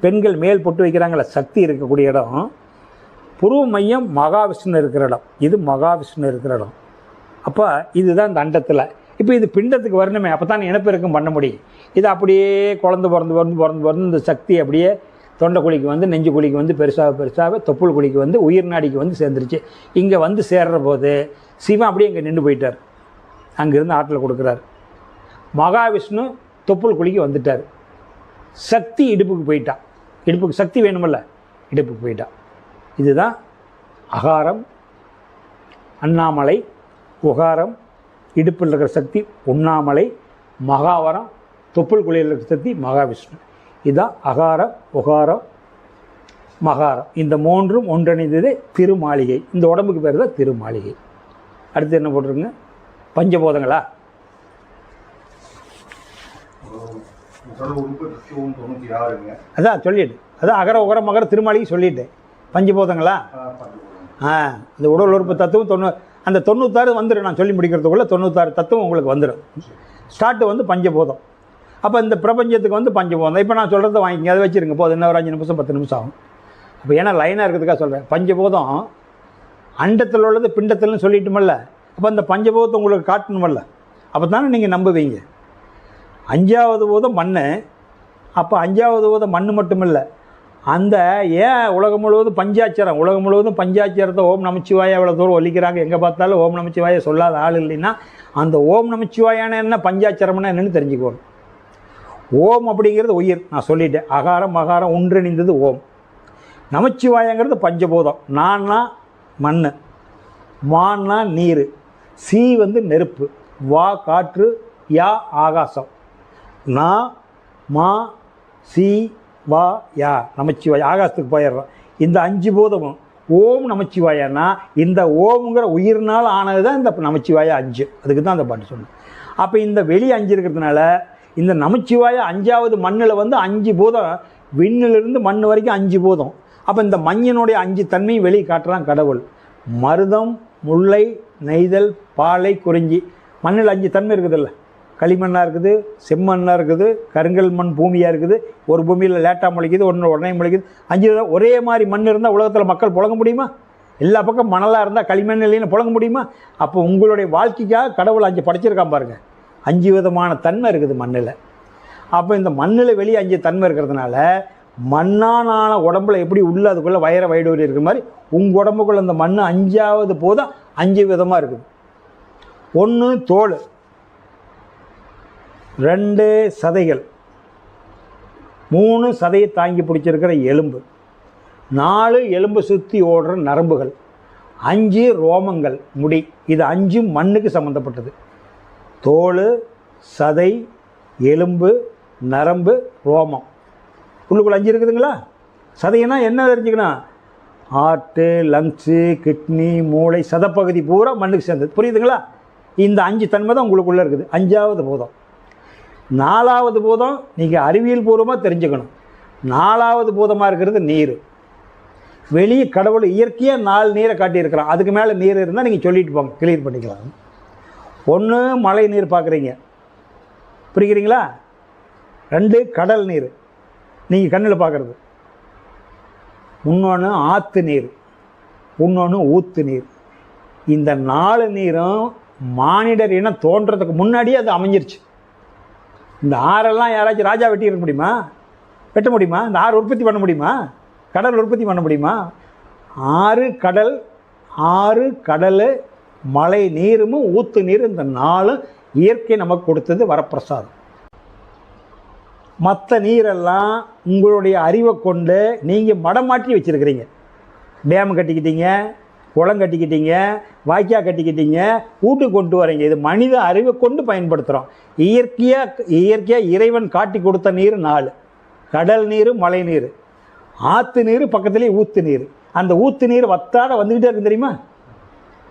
பெண்கள் மேல் போட்டு வைக்கிறாங்கள, சக்தி இருக்கக்கூடிய இடம். புருவ மையம் மகாவிஷ்ணு இருக்கிற இடம், இது மகாவிஷ்ணு இருக்கிற இடம். அப்போ இதுதான் இந்த அண்டத்தில். இப்போ இது பிண்டத்துக்கு வரணுமே, அப்போ தான் இனப்பெருக்கம் பண்ண முடியும். இது அப்படியே குழந்தை பிறந்து இந்த சக்தி அப்படியே தொண்டை குழிக்கு வந்து, நெஞ்சு குழிக்கு வந்து, பெருசாக தொப்புள் குழிக்கு வந்து, உயிர் நாடிக்கு வந்து சேர்ந்துருச்சு. இங்கே வந்து சேர்ற போது சிவன் அப்படியே இங்கே நின்று போயிட்டார். அங்கேருந்து ஆட்டில் கொடுக்குறார். மகாவிஷ்ணு தொப்புள் குழிக்கு வந்துட்டார். சக்தி இடுப்புக்கு போயிட்டான். இடுப்புக்கு சக்தி வேணுமல்ல, இடுப்புக்கு போயிட்டான். இதுதான் அகாரம், அண்ணாமலை, உகாரம், இடுப்பில் இருக்கிற சக்தி உண்ணாமலை, மகாவரம், தொப்புள் குழியில் இருக்கிற சக்தி மகாவிஷ்ணு. இதுதான் அகாரம், உகாரம், மகாரம். இந்த 3ம் ஒன்றிணைந்தது திருமாளிகை. இந்த உடம்புக்கு பேர் தான் திருமாளிகை. அடுத்து என்ன போட்டிருக்குங்க? பஞ்சபோதங்களா? அதான் சொல்லிடு. அதான் அகர உகர மகர திருமாளிகை சொல்லிட்டேன். பஞ்சபோதங்களா? இந்த உடல் உறுப்பு தத்துவம் அந்த 96 வந்துடும். நான் சொல்லி முடிக்கிறதுக்குள்ளே 96 தத்துவம் உங்களுக்கு வந்துடும். ஸ்டார்ட்டு வந்து பஞ்சபோதம். அப்போ இந்த பிரபஞ்சத்துக்கு வந்து பஞ்சபோதம். இப்போ நான் சொல்கிறத வாங்கிக்கிங்க, அதை வச்சுருங்க. போதும், இன்னும் ஒரு 5 நிமிஷம் 10 நிமிஷம் ஆகும். அப்போ ஏன்னா லைனாக இருக்கிறதுக்காக சொல்கிறேன். பஞ்சபோதம் அண்டத்தில் உள்ளது பிண்டத்தில்னு சொல்லிட்டுமல்ல. அப்போ அந்த பஞ்சபோதத்தை உங்களுக்கு காட்டணுமல்ல, அப்போ தானே நீங்கள் நம்புவீங்க. 5வது போதம் மண். அப்போ 5வது போதம் மண் மட்டும் இல்லை, அந்த ஏன் உலகம் முழுவதும் பஞ்சாட்சரம், உலகம் முழுவதும் பஞ்சாட்சரத்தை ஓம் நமச்சிவாய எவ்வளோ தூரம் ஒலிக்கிறாங்க, எங்கே பார்த்தாலும் ஓம் நமச்சிவாய சொல்லாத ஆள் இல்லைன்னா அந்த ஓம் நமச்சிவாயான என்ன, பஞ்சாட்சரம்னா என்னன்னு தெரிஞ்சுக்கணும். ஓம் அப்படிங்கிறது உயிர், நான் சொல்லிட்டேன். அகாரம் மகாரம் ஒன்றிணைந்தது ஓம். நமச்சிவாயங்கிறது பஞ்சபூதம். நான்னா மண், மான்னா நீர், சி வந்து நெருப்பு, வா காற்று, யா ஆகாசம், நா மா சி வா யா நமச்சிவாய ஆகாசத்துக்கு போயிடுறோம். இந்த 5 பூதமும் ஓம் நமச்சிவாயன்னா இந்த ஓம்ங்கிற உயிர்னால் ஆனது தான் இந்த நமச்சிவாய 5. அதுக்கு தான் அந்த பாட்டு சொன்னேன். அப்போ இந்த வெளி 5 இருக்கிறதுனால இந்த நமச்சிவாய 5வது மண்ணில் வந்து 5 பூதம், விண்ணிலிருந்து மண் வரைக்கும் 5 பூதம். அப்போ இந்த மண்ணினுடைய 5 தன்மையும் வெளியே காட்டுறான் கடவுள். மருதம், முல்லை, நெய்தல், பாலை, குறிஞ்சி. மண்ணில் 5 தன்மை இருக்குதுல்ல, களிமண்ணாக இருக்குது, செம்மண்ணாக இருக்குது, கருங்கல் மண் பூமியாக இருக்குது. ஒரு பூமியில் லேட்டாக முளைக்குது, ஒன்று உடனே முளைக்குது. 5 ஒரே மாதிரி மண் இருந்தால் உலகத்தில் மக்கள் புழங்க முடியுமா? எல்லா பக்கம் மணலாக இருந்தால் களிமண் இல்லைன்னு புழங்க முடியுமா? அப்போ உங்களுடைய வாழ்க்கைக்காக கடவுள் 5 படைச்சிருக்கான் பாருங்கள். 5 விதமான தன்மை இருக்குது மண்ணில். அப்போ இந்த மண்ணில் வெளியே 5 தன்மை இருக்கிறதுனால மண்ணான உடம்புல எப்படி உள்ள அதுக்குள்ளே வயிற வயிடூரி இருக்கிற மாதிரி உங்கள் உடம்புக்குள்ள அந்த மண் 5வது போதும் 5 விதமாக இருக்குது. 1 தோல், 2 சதைகள், 3 சதையை தாங்கி பிடிச்சிருக்கிற எலும்பு, 4 எலும்பு சுற்றி ஓடுற நரம்புகள், 5 ரோமங்கள் முடி. இது 5 மண்ணுக்கு சம்மந்தப்பட்டது. தோல், சதை, எலும்பு, நரம்பு, ரோமம். உள்ளுக்குள்ள 5 இருக்குதுங்களா? சதைனா என்ன தெரிஞ்சுக்கணும்? ஹார்ட்டு, லங்ஸு, கிட்னி, மூளை, சதப்பகுதி பூரா மண்ணுக்கு சேர்ந்தது. புரியுதுங்களா? இந்த 5 தன்மை தான் உங்களுக்குள்ளே இருக்குது. 5வது பூதம். 4வது பூதம் நீங்கள் அறிவியல் பூர்வமாக தெரிஞ்சுக்கணும். 4வது பூதமாக இருக்கிறது நீர். வெளியே கடவுள் இயற்கையாக 4 நீரை காட்டியிருக்கிறான். அதுக்கு மேலே நீர் இருந்தால் நீங்கள் சொல்லிட்டு போங்க, கிளியர் பண்ணிக்கலாம். 1 மழை நீர் பார்க்குறீங்க, புரியுறீங்களா? 2 கடல் நீர் நீங்கள் கண்ணில் பார்க்குறது. இன்னொன்று ஆற்று நீர், இன்னொன்று ஊற்று நீர். இந்த 4 நீரும் மானிடர் இனம் தோன்றதுக்கு முன்னாடியே அது அமைஞ்சிருச்சு. இந்த ஆறெல்லாம் யாராச்சும் ராஜா வெட்டி இருக்க முடியுமா? வெட்ட முடியுமா? இந்த ஆறு உற்பத்தி பண்ண முடியுமா? கடல் உற்பத்தி பண்ண முடியுமா? 6 கடல், 6 கடல், மழை நீரும் ஊற்று நீர், இந்த 4 இயற்கை நமக்கு கொடுத்தது வரப்பிரசாதம். மற்ற நீரெல்லாம் உங்களுடைய அறிவை கொண்டு நீங்கள் மடம் மாற்றி வச்சுருக்கிறீங்க. டேம் கட்டிக்கிட்டீங்க, குளம் கட்டிக்கிட்டீங்க, வாய்க்கால் கட்டிக்கிட்டீங்க, வீட்டுக்கு கொண்டு வரீங்க. இது மனித அறிவை கொண்டு பயன்படுத்துகிறோம். இயற்கையாக இறைவன் காட்டி கொடுத்த நீர் 4: கடல் நீர், மழை நீர், ஆற்று நீர், பக்கத்துலேயே ஊற்று நீர். அந்த ஊற்று நீர் வத்தாட வந்துக்கிட்டே இருக்கு தெரியுமா?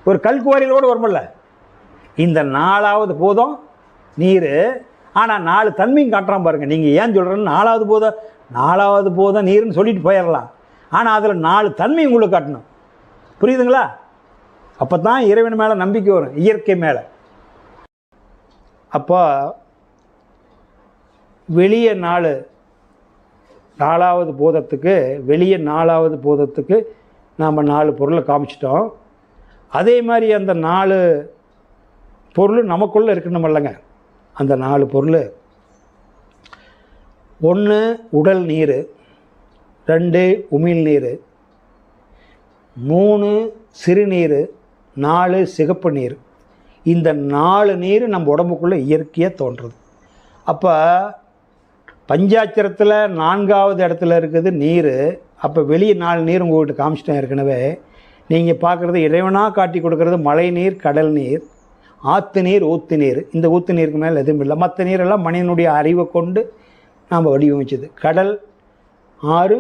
ஒரு கல்குவாரிகளோடு வருமில்ல. இந்த 4வது பூதம் நீர். ஆனால் 4 தன்மையும் காட்டுறான் பாருங்கள். நீங்கள் ஏன் சொல்கிறேன்னு 4வது பூதம் நீர்னு சொல்லிட்டு போயிடலாம். ஆனால் அதில் 4 தன்மை உங்களுக்கு காட்டணும். புரியுதுங்களா? அப்போ தான் இறைவன் மேலே நம்பிக்கை வரும், இயற்கை மேலே. அப்போ வெளியே 4வது பூதத்துக்கு, வெளியே 4வது பூதத்துக்கு நாம் 4 பொருளை காமிச்சிட்டோம். அதே மாதிரி அந்த 4 பொருள் நமக்குள்ளே இருக்கணும் இல்லைங்க. அந்த 4 பொருள்: 1 உடல் நீர், 2 உமிழ் நீர், 3 சிறுநீர், 4 சிகப்பு நீர். இந்த 4 நீர் நம்ம உடம்புக்குள்ளே இயற்கையாக தோன்றுறது. அப்போ பஞ்சாட்சரத்தில் 4வது இடத்துல இருக்குது நீர். அப்போ வெளியே 4 நீர் உங்கள்கிட்ட காமிச்சிட்டேன் ஏற்கனவே. நீங்கள் பார்க்குறது இறைவனாக காட்டி கொடுக்குறது மழை நீர், கடல் நீர், ஆற்று நீர், ஊற்று நீர். இந்த ஊற்று நீருக்கு மேலே எதுவும் இல்லை. மற்ற நீரெல்லாம் மனிதனுடைய அறிவை கொண்டு நாம் வடிவமைச்சது. கடல், ஆறு,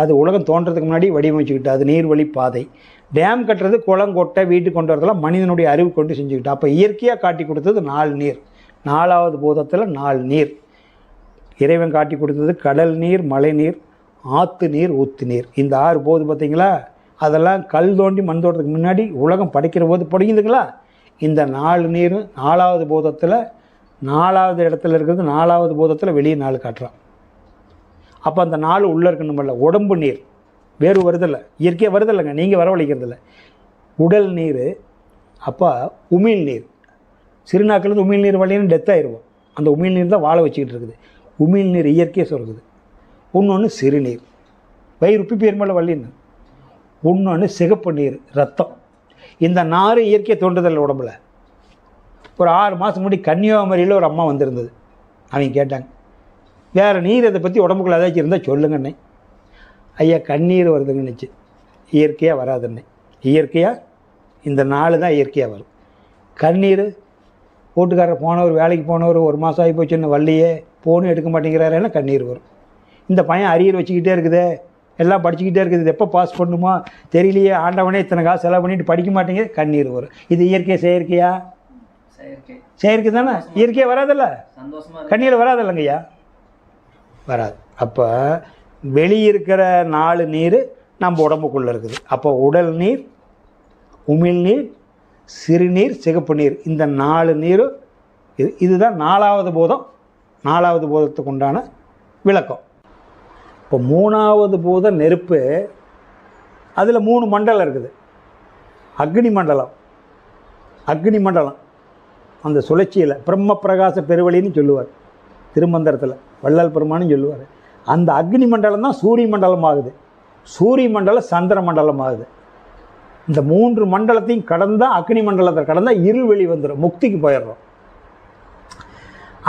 அது உலகம் தோன்றதுக்கு முன்னாடி வடிவமைச்சுக்கிட்டு, அது நீர்வழி பாதை. டேம் கட்டுறது, குளம் கொட்டை வீட்டுக்கு கொண்டு வரதெல்லாம் மனிதனுடைய அறிவு கொண்டு செஞ்சுக்கிட்டு. அப்போ இயற்கையாக காட்டி கொடுத்தது 4 நீர். 4வது பூதத்தில் 4 நீர் இறைவன் காட்டி கொடுத்தது: கடல் நீர், மழை நீர், ஆற்று நீர், ஊற்று நீர். இந்த 6 போது பார்த்தீங்களா? அதெல்லாம் கல் தோண்டி மண் தோன்றதுக்கு முன்னாடி உலகம் படைக்கிற போது படிக்குதுங்களா? இந்த 4 நீர் 4வது பூதத்தில் 4வது இடத்துல இருக்கிறது. 4வது பூதத்தில் வெளியே 4 காட்டுறான். அப்போ அந்த 4 உள்ளே இருக்கணுமில்ல. உடம்பு நீர் வேறு வருதில்லை, இயற்கையாக வருதில்லைங்க, நீங்கள் வரவழைக்கிறதில்ல. உடல் நீர். அப்போ உமிழ் நீர். சிறுநாக்கிலேருந்து உமிழ் நீர் வழின்னு டெத் ஆயிடுவோம். அந்த உமிழ் நீர் தான் வாழ வச்சுக்கிட்டு இருக்குது. உமிழ் நீர் இயற்கையாக சொல்கிறது. இன்னொன்று சிறுநீர். வயிறு உப்பி பேர்மேல வள்ளின்னு. இன்னொன்று சிகப்பு நீர், ரத்தம். இந்த 4 இயற்கை தோன்றுதல் உடம்புல. ஒரு 6 மாதம் முன்னாடி கன்னியாகுமரியில் ஒரு அம்மா வந்திருந்தது. அவங்க கேட்டாங்க, வேறு நீர் இதை பற்றி உடம்புக்குள்ள ஏதாச்சும் இருந்தால் சொல்லுங்கண்ணே. ஐயா கண்ணீர் வருதுங்கன்னுச்சு. இயற்கையாக வராதுண்ணே. இயற்கையாக இந்த 4 தான் இயற்கையாக வரும். கண்ணீர், வீட்டுக்காரர் போனவர், வேலைக்கு போனவர் 1 மாதம் ஆகி போச்சுன்னு வள்ளியே ஃபோனும் எடுக்க மாட்டேங்கிறாருன்னா கண்ணீர் வரும். இந்த பையன் அரியர் வச்சுக்கிட்டே இருக்குது, எல்லாம் படிச்சுக்கிட்டே இருக்குது, இது எப்போ பாஸ் பண்ணுமா தெரியலையே, ஆண்டவனே இத்தனை காசு செலவு பண்ணிட்டு படிக்க மாட்டேங்க, கண்ணீர் வரும். இது இயற்கை செயற்கையா? செயற்கை தானே. இயற்கையாக வராதில்ல, கண்ணீர் வராதில்லைங்கய்யா, வராது. அப்போ வெளியிருக்கிற 4 நீர் நம்ம உடம்புக்குள்ளே இருக்குது. அப்போ உடல் நீர், உமிழ்நீர், சிறுநீர், சிகப்பு நீர், இந்த 4 நீரும் இதுதான் 4வது போதம். 4வது போதத்துக்கு உண்டான விளக்கம். இப்போ 3வது போதம் நெருப்பு. அதில் 3 மண்டலம் இருக்குது. அக்னி மண்டலம், அக்னி மண்டலம் அந்த சுழற்சியில் பிரம்ம பிரகாச பெருவழின்னு சொல்லுவார் திருமந்திரத்தில், வள்ளல் பெருமானும் சொல்லுவார். அந்த அக்னி மண்டலம் தான் சூரிய மண்டலம் ஆகுது. சூரிய மண்டலம் சந்திர மண்டலம் ஆகுது. இந்த 3 மண்டலத்தையும் கடந்தால், அக்னி மண்டலத்தை கடந்தால் இருள்வெளி வந்துடும், முக்திக்கு போயிடுறோம்.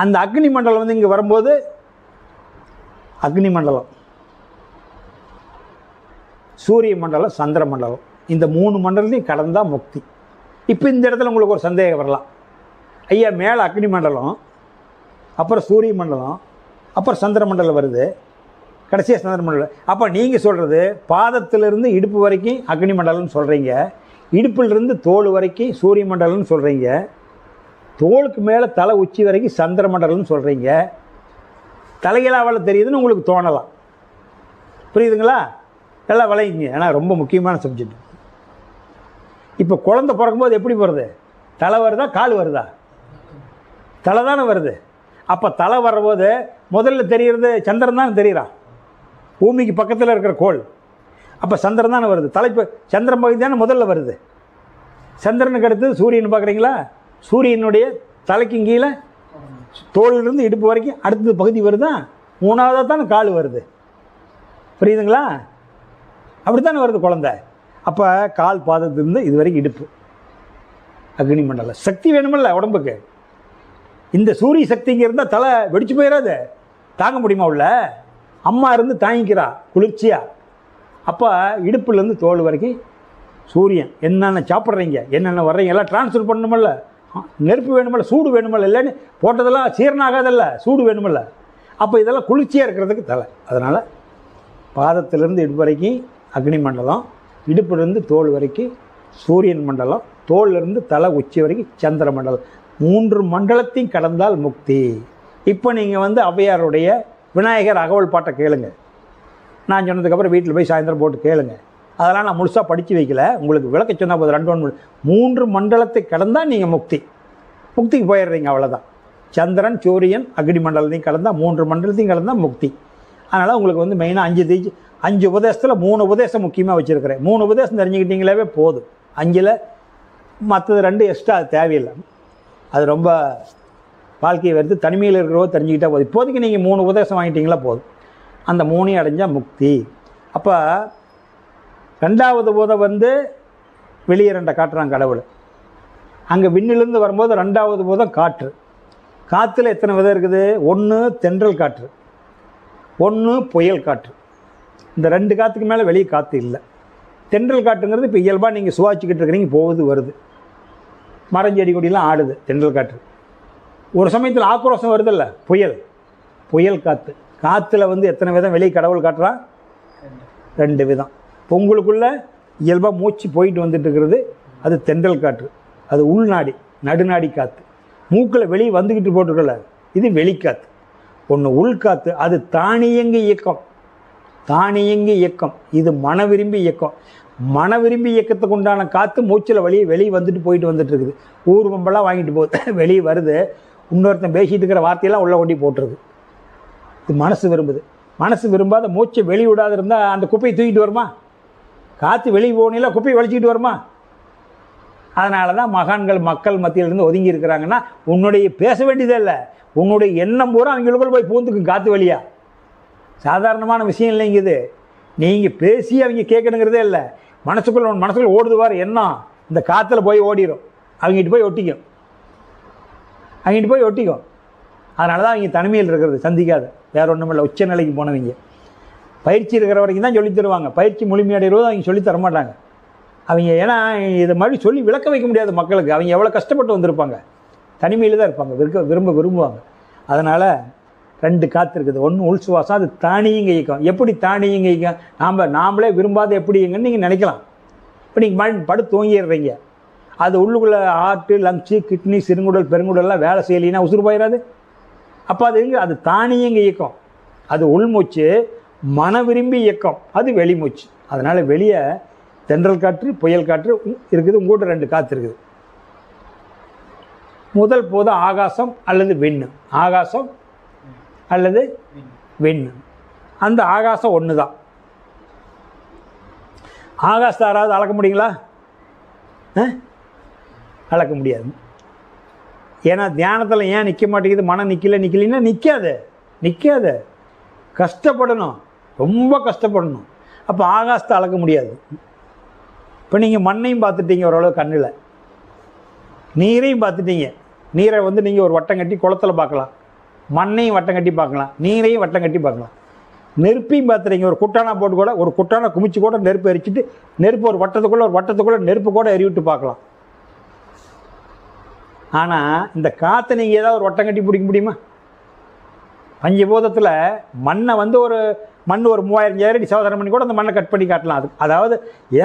அந்த அக்னி மண்டலம் வந்து இங்கே வரும்போது, அக்னி மண்டலம், சூரிய மண்டலம், சந்திர மண்டலம், இந்த 3 மண்டலத்தையும் கடந்தால் முக்தி. இப்போ இந்த இடத்துல உங்களுக்கு ஒரு சந்தேகம் வரலாம், ஐயா மேலே அக்னி மண்டலம், அப்புறம் சூரிய மண்டலம், அப்புறம் சந்திர மண்டலம் வருது, கடைசியாக சந்திர மண்டலம். அப்போ நீங்கள் சொல்கிறது பாதத்திலிருந்து இடுப்பு வரைக்கும் அக்னி மண்டலம்னு சொல்கிறீங்க, இடுப்பிலிருந்து தோல் வரைக்கும் சூரிய மண்டலம்னு சொல்கிறீங்க, தோலுக்கு மேலே தலை உச்சி வரைக்கும் சந்திர மண்டலம்னு சொல்கிறீங்க. தலைகளாவில் தெரியுதுன்னு உங்களுக்கு தோணலாம். புரியுதுங்களா? எல்லாம் விளையுங்க. ஏன்னா ரொம்ப முக்கியமான சப்ஜெக்ட். இப்போ குழந்தை பிறக்கும்போது எப்படி வருது? தலை வருதா கால் வருதா? தலை தானே வருது. அப்போ தலை வர்றபோது முதல்ல தெரிகிறது சந்திரன் தானே தெரியுறான், பூமிக்கு பக்கத்தில் இருக்கிற கோள். அப்போ சந்திரன் தானே வருது. தலைப்பு சந்திரன் பகுதி தானே முதல்ல வருது. சந்திரனுக்கு அடுத்து சூரியன் பார்க்குறீங்களா? சூரியனுடைய தலைக்கு கீழே தோலிலிருந்து இடுப்பு வரைக்கும் அடுத்தது பகுதி வருதா? 3வதாக தானே கால் வருது. புரியுதுங்களா? அப்படி தானே வருது குழந்தை. அப்போ கால் பாதத்திலிருந்து இது வரைக்கும் இடுப்பு அக்னி மண்டலம். சக்தி வேணுமில்ல உடம்புக்கு. இந்த சூரிய சக்திங்க இருந்தால் தலை வெடிச்சு போயிடாது, தாங்க முடியுமா? உள்ள அம்மா இருந்து தாங்கிக்கிறா குளிர்ச்சியாக. அப்போ இடுப்புலேருந்து தோல் வரைக்கும் சூரியன். என்னென்ன சாப்பிட்றீங்க, என்னென்ன வர்றீங்க எல்லாம் டிரான்ஸ்ஃபர் பண்ணணுமில்ல. நெருப்பு வேணுமில்ல, சூடு வேணுமில்ல. இல்லைன்னு போட்டதெல்லாம் சீரணாகாதல்ல, சூடு வேணுமில்ல. அப்போ இதெல்லாம் குளிர்ச்சியாக இருக்கிறதுக்கு தலை. அதனால் பாதத்திலிருந்து இடுப்பு வரைக்கும் அக்னி மண்டலம், இடுப்புலேருந்து தோல் வரைக்கும் சூரியன் மண்டலம், தோல்லிருந்து தலை உச்சி வரைக்கும் சந்திர மண்டலம். 3 மண்டலத்தையும் கடந்தால் முக்தி. இப்போ நீங்கள் வந்து ஔவையாருடைய விநாயகர் அகவல் பாட்டை கேளுங்க. நான் சொன்னதுக்கப்புறம் வீட்டில் போய் சாயந்தரம் போட்டு கேளுங்க. அதெல்லாம் நான் முழுசாக படித்து வைக்கல, உங்களுக்கு விளக்க சொன்னால் போது 2 மண்டலத்தை கடந்தால் நீங்கள் முக்திக்கு போயிடுறீங்க, அவ்வளோதான். சந்திரன் சூரியன் அக்னி மண்டலத்தையும் கடந்தால் 3 மண்டலத்தையும் கடந்தால் முக்தி. அதனால் உங்களுக்கு வந்து மெயினாக 5 உபதேசத்தில் 3 உபதேசம் முக்கியமாக வச்சுருக்கிறேன். 3 உபதேசம் தெரிஞ்சுக்கிட்டீங்களாவே போதும். 5ல் மற்றது 2 எக்ஸ்ட்ரா அது தேவையில்லை. அது ரொம்ப வாழ்க்கையை வருது. தனிமையில் இருக்கிறவோ தெரிஞ்சுக்கிட்டால் போதும். இப்போதைக்கு நீங்கள் 3 உபதேசம் வாங்கிட்டீங்களா போதும். அந்த 3ஐயும் அடைஞ்சால் முக்தி. அப்போ 2வது போதை வந்து வெளியே 2 காட்டுறான் கடவுள். அங்கே விண்ணிலிருந்து வரும்போது 2வது போதம் காற்று. காற்றுல எத்தனை விதம் இருக்குது? 1 தென்றல் காற்று, 1 புயல் காற்று. இந்த 2 காற்றுக்கு மேலே வெளியே காற்று இல்லை. தென்றல் காற்றுங்கிறது இப்போ இயல்பாக நீங்கள் சுவாச்சிக்கிட்டு இருக்கிறீங்க, போகுது வருது, மரஞ்செடி கொடியெல்லாம் ஆடுது. தென்றல் காற்று. ஒரு சமயத்தில் ஆக்ரோஷம் வருதில்ல, புயல் காற்று. காற்றுல வந்து எத்தனை விதம் வெளியே கடவுள் காட்டுறான்? 2 விதம். பொங்கலுக்குள்ளே இயல்பாக மூச்சு போயிட்டு வந்துட்டு இருக்கிறது, அது தென்றல் காற்று. அது உள்நாடி நடுநாடி காற்று. மூக்கில் வெளியே வந்துக்கிட்டு போட்டுருக்கல, இது வெளிக்காற்று. ஒன்று உள்காற்று, அது தானியங்கி இயக்கம். இது மனவிரும்பி இயக்கம். மனவிரும்பி இயக்கத்துக்கு உண்டான காற்று மூச்சில் வெளியே வந்துட்டு போயிட்டு வந்துட்டு இருக்குது. ஊர் பம்பெல்லாம் வாங்கிட்டு போகுது, வெளியே வருது. இன்னொருத்தன் பேசிகிட்டு இருக்கிற வார்த்தையெல்லாம் உள்ள கொட்டி போட்டுருது. இது மனசு விரும்புது. மனசு விரும்பாத மூச்சை வெளியே விடாது இருந்தால் அந்த குப்பையை தூக்கிட்டு வருமா? காற்று வெளியே போகணில குப்பையை வலிச்சிக்கிட்டு வருமா? அதனால தான் மகான்கள் மக்கள் மத்தியிலிருந்து ஒதுங்கி இருக்கிறாங்கன்னா, உன்னுடைய பேச வேண்டியதே இல்லை, உன்னுடைய எண்ணம் பூரா அவங்களுக்குள்ள போய் பூந்துக்கும் காற்று வழியா. சாதாரணமான விஷயம் இல்லைங்க இது. நீங்கள் பேசி அவங்க கேட்கணுங்கிறதே இல்லை. மனசுக்குள்ள ஓடுதுவார் என்ன, இந்த காற்றுல போய் ஓடிடும், அவங்ககிட்ட போய் ஒட்டிக்கும். அதனால தான் அவங்க தனிமையில் இருக்கிறது, சந்திக்காது. வேறு ஒன்றும் இல்லை. உச்ச நிலைக்கு போனவங்க பயிற்சி இருக்கிற வரைக்கும் தான் சொல்லித் தருவாங்க. பயிற்சி முழுமையடைகிறது அவங்க சொல்லித் தர மாட்டாங்க அவங்க. ஏன்னா இதை மாதிரி சொல்லி விளக்க வைக்க முடியாது மக்களுக்கு. அவங்க எவ்வளோ கஷ்டப்பட்டு வந்திருப்பாங்க, தனிமையில் தான் இருப்பாங்க, விரும்புவாங்க. அதனால் 2 காற்று இருக்குது. ஒன்று உள் சுவாசம், அது தானியங்க இயக்கம். எப்படி தானியங்க இயக்கம்? நாமளே விரும்பாத எப்படி இயங்கன்னு நீங்கள் நினைக்கலாம். இப்போ நீங்கள் படுத்து தூங்கிடுறீங்க, அது உள்ளுக்குள்ளே ஹார்ட்டு, லங்ஸு, கிட்னி, சிறுங்குடல், பெருங்குடல்லாம் வேலை செய்யலைன்னா உசுறு போயிடாது. அப்போ அது தானியங்க இயக்கம். அது உள்மூச்சு. மன விரும்பி இயக்கம் அது வெளிமூச்சு. அதனால் வெளியே தென்றல் காற்று, புயல் காற்று இருக்குது. உங்கள்கிட்ட 2 காற்று இருக்குது. முதல் போது ஆகாசம் அல்லது விண்ணு. ஆகாசம் அல்லது விண்ணு. அந்த ஆகாசம் ஒன்று தான். ஆகாசத்தை யாராவது அளக்க முடியுங்களா? அளக்க முடியாது. ஏன்னா தியானத்தில் ஏன் நிற்க மாட்டேங்குது? மனம் நிற்கலைன்னா நிற்காது. கஷ்டப்படணும், ரொம்ப கஷ்டப்படணும். அப்போ ஆகாசத்தை அளக்க முடியாது. இப்போ நீங்கள் மண்ணையும் பார்த்துட்டீங்க ஓரளவு கண்ணில், நீரையும் பார்த்துட்டீங்க. நீரை நீங்கள் ஒரு வட்டம் கட்டி குளத்தில் பார்க்கலாம், மண்ணையும் வட்டம் கட்டி பார்க்கலாம், நீரையும் வட்டம் கட்டி பார்க்கலாம். நெருப்பையும் பார்த்துறீங்க. ஒரு குட்டானா போட்டு கூட, ஒரு குட்டானா குமிச்சு கூட நெருப்பு எரிச்சிட்டு, நெருப்பு ஒரு வட்டத்துக்குள்ளே நெருப்பு கூட எரிவிட்டு பார்க்கலாம். ஆனால் இந்த காற்றை நீங்கள் ஏதாவது ஒரு வட்டம் கட்டி பிடிக்க முடியுமா? பஞ்சபூதத்தில் மண்ணை ஒரு மண் ஒரு 3000 அடி சோதனை பண்ணி கூட அந்த மண்ணை கட் பண்ணி காட்டலாம். அது அதாவது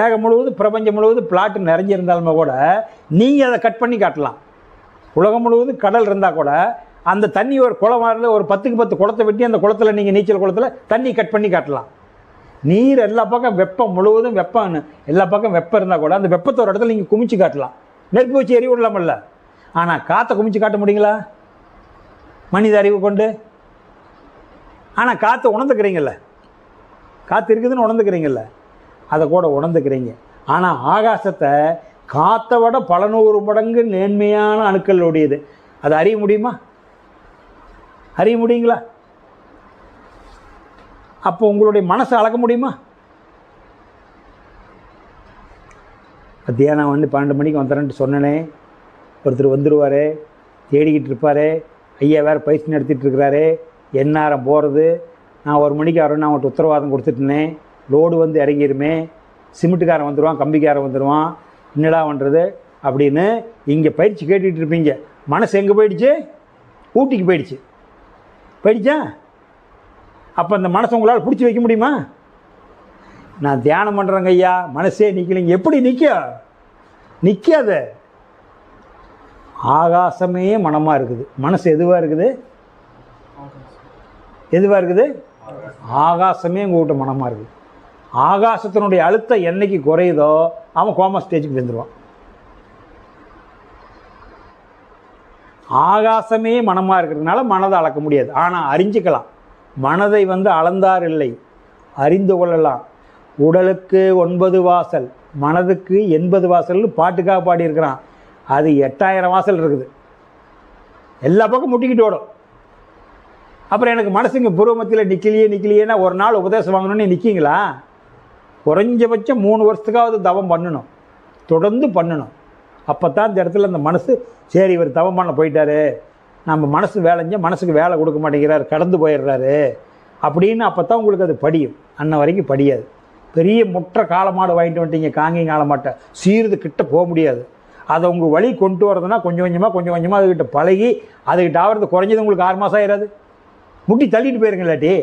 ஏகம் முழுவதும் பிரபஞ்சம் முழுவதும் பிளாட்டு நிறைஞ்சிருந்தாலுமே கூட நீங்கள் அதை கட் பண்ணி காட்டலாம். உலகம் முழுவதும் கடல் இருந்தால் கூட அந்த தண்ணி ஒரு குளம் வரல, ஒரு 10க்கு 10 குளத்தை வெட்டி அந்த குளத்தில் நீங்கள் நீச்சல் குளத்தில் தண்ணி கட் பண்ணி காட்டலாம். நீர் எல்லா பக்கம் வெப்பம் முழுவதும் வெப்பம், எல்லா பக்கம் வெப்பம் இருந்தால் கூட அந்த வெப்பத்தை ஒரு இடத்துல நீங்கள் குமிச்சு காட்டலாம். நெருப்பு வச்சு எரி விடலாமல்ல. ஆனால் காற்றை குமிச்சு காட்ட முடியுங்களா மனித அறிவு கொண்டு? ஆனால் காற்றை உணர்ந்துக்கிறீங்கல்ல, காற்று இருக்குதுன்னு உணர்ந்துக்கிறீங்கல்ல, அதை கூட உணர்ந்துக்கிறீங்க. ஆனால் ஆகாசத்தை காற்றை விட பல 100 மடங்கு நேர்மையான அணுக்கள் உடையது. அதை அறிய முடியுமா? அறிய முடியுங்களா? அப்போ உங்களுடைய மனசை அளக்க முடியுமா? மத்தியானம் 12 மணிக்கு வந்துடுறேன்ட்டு சொன்னனே, ஒருத்தர் வந்துடுவார், தேடிக்கிட்டு இருப்பார். ஐயா வேறு பயிற்சி நடத்திட்டு இருக்கிறாரு, எந்நேரம் போகிறது, நான் 1 மணிக்கு வரேன்னு அவங்கள்ட்ட உத்தரவாதம் கொடுத்துட்டேனே, லோடு இறங்கிருமே, சிமெண்ட்டுக்காரன் வந்துடுவான், கம்பிக்காரன் வந்துடுவான், என்னடா பண்ணுறது அப்படின்னு இங்கே பயிற்சி கேட்டுக்கிட்டு இருப்பீங்க. மனசு எங்கே போயிடுச்சு? ஊட்டிக்கு போயிடுச்சா? அப்போ அந்த மனசை உங்களால் பிடிச்சி வைக்க முடியுமா? நான் தியானம் பண்ணுறேங்க ஐயா, மனசே நிற்கலைங்க. எப்படி நிற்காது. ஆகாசமே மனமாக இருக்குது. மனசு எதுவாக இருக்குது? ஆகாசமே உங்கள்கிட்ட மனமாக இருக்குது. ஆகாசத்தினுடைய அழுத்தம் என்னைக்கு குறையுதோ அவன் கோமா ஸ்டேஜுக்கு வந்துடுவான். ஆகாசமே மனமாக இருக்கிறதுனால மனதை அளக்க முடியாது. ஆனால் அறிஞ்சிக்கலாம். மனதை அளந்தார் இல்லை, அறிந்து கொள்ளலாம். உடலுக்கு 9 வாசல், மனதுக்கு 80 வாசல்னு பாட்டுக்காக பாடியிருக்கிறான். அது 8000 வாசல் இருக்குது. எல்லா பக்கம் முட்டிக்கிட்டு ஓடும். அப்புறம் எனக்கு மனசுங்க பூர்வ மத்தியில் நிற்கலையேன்னா ஒரு நாள் உபதேசம் வாங்கணுன்னு நிற்கிங்களா? குறைஞ்சபட்சம் 3 வருஷத்துக்காவது தவம் பண்ணணும், தொடர்ந்து பண்ணணும். அப்போ தான் இந்த இடத்துல அந்த மனசு சரி இவர் தவம் பண்ண போயிட்டாரு, நம்ம மனசு மனசுக்கு வேலை கொடுக்க மாட்டேங்கிறார், கடந்து போயிடுறாரு அப்படின்னு அப்போ தான் உங்களுக்கு அது படியும். அன்ன வரைக்கும் படியாது. பெரிய முற்ற காலமாடு வாங்கிட்டு வந்துட்டீங்க, காங்கேயம் காலமாட்டை, சீர்து கிட்ட போக முடியாது. அதை உங்கள் வழி கொண்டு வரதுன்னா கொஞ்சம் கொஞ்சமாக அதுக்கிட்ட பழகி அதுக்கிட்ட ஆகிறது குறைஞ்சது உங்களுக்கு 6 மாதம் ஆயிடாது. முட்டி தள்ளிட்டு போயிருங்க இல்லாட்டி.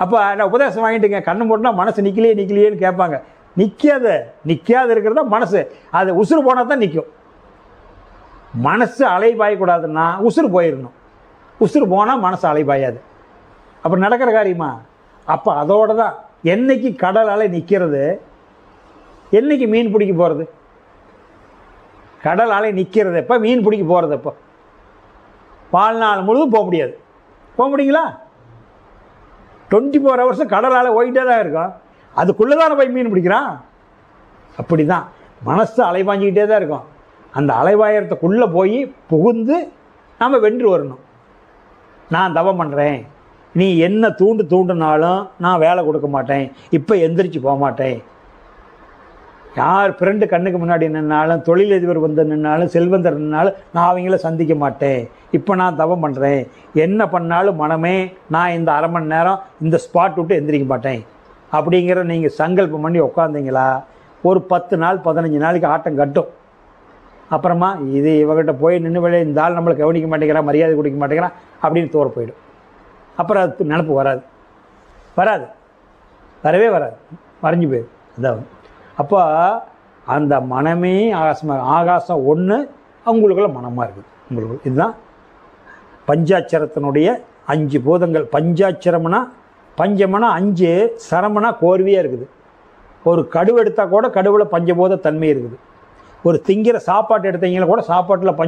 அப்போ நான் உபதேசம் வாங்கிட்டுங்க, கண்ணு போட்டுனா மனசு நிற்கலையேன்னு கேட்பாங்க. நிற்காத இருக்கிறதா மனசு. அது உசுறு போனால் தான் நிற்கும். மனசு அலைபாயக்கூடாதுன்னா உசுறு போயிடணும். உசுறு போனால் மனசு அலைபாயாது. அப்புறம் நடக்கிற காரியமா? அப்போ அதோடு தான் என்னைக்கு கடல் அலை நிற்கிறது, என்னைக்கு மீன் பிடிக்க போகிறது? கடல் அலை நிற்கிறது எப்போ, மீன் பிடிக்க போகிறது எப்போ? வாழ்நாள் முழுதும் போக முடியாது. போக முடியுங்களா? 24 ஹவர்ஸ் கடல் அலை ஓயிட்டே தான் இருக்கும். அதுக்குள்ளே தான் போய் மீன் பிடிக்கிறான். அப்படி தான் மனசு அலைபாஞ்சிக்கிட்டே தான் இருக்கும். அந்த அலைவாயத்துக்குள்ளே போய் புகுந்து நாம் வென்று வரணும். நான் தவம் பண்ணுறேன், நீ என்ன தூண்டுனாலும் நான் வேலை கொடுக்க மாட்டேன், இப்போ எந்திரிச்சு போக மாட்டேன். யார் ஃப்ரெண்டு கண்ணுக்கு முன்னாடி நின்னாலும், தொழிலதிபர் வந்து நின்னாலும், செல்வந்தர் நின்னாலும் நான் அவங்கள சந்திக்க மாட்டேன். இப்போ நான் தவம் பண்ணுறேன். என்ன பண்ணாலும் மனமே நான் இந்த அரை மணி நேரம் இந்த ஸ்பாட் விட்டு எந்திரிக்க மாட்டேன் அப்படிங்கிற நீங்கள் சங்கல்பம் பண்ணி உட்காந்தீங்களா, ஒரு 10 நாள் 15 நாளைக்கு ஆட்டம் கட்டும். அப்புறமா இது இவகிட்ட போய் நின்று விளைய இந்த ஆள் நம்மளை கவனிக்க மாட்டேங்கிறான், மரியாதை கொடுக்க மாட்டேங்கிறான் அப்படின்னு தோற போயிடும். அப்புறம் அது நினப்பு வராது, வரவே வராது, மறைஞ்சு போயிடும். அதாவது அப்போ அந்த மனமே ஆகாசம் ஒன்று அவங்களுக்குள்ள மனமாக இருக்குது. உங்களுக்கு இதுதான் பஞ்சாட்சரத்தினுடைய 5 பூதங்கள். பஞ்சாட்சரம்னா பஞ்சமனா 5, சரமனா கோர்வையாக இருக்குது. ஒரு கடுவு எடுத்தால் கூட கடுவில் பஞ்சபோத தன்மை இருக்குது. ஒரு திங்கிற சாப்பாட்டு எடுத்தீங்கன்னா கூட சாப்பாட்டில்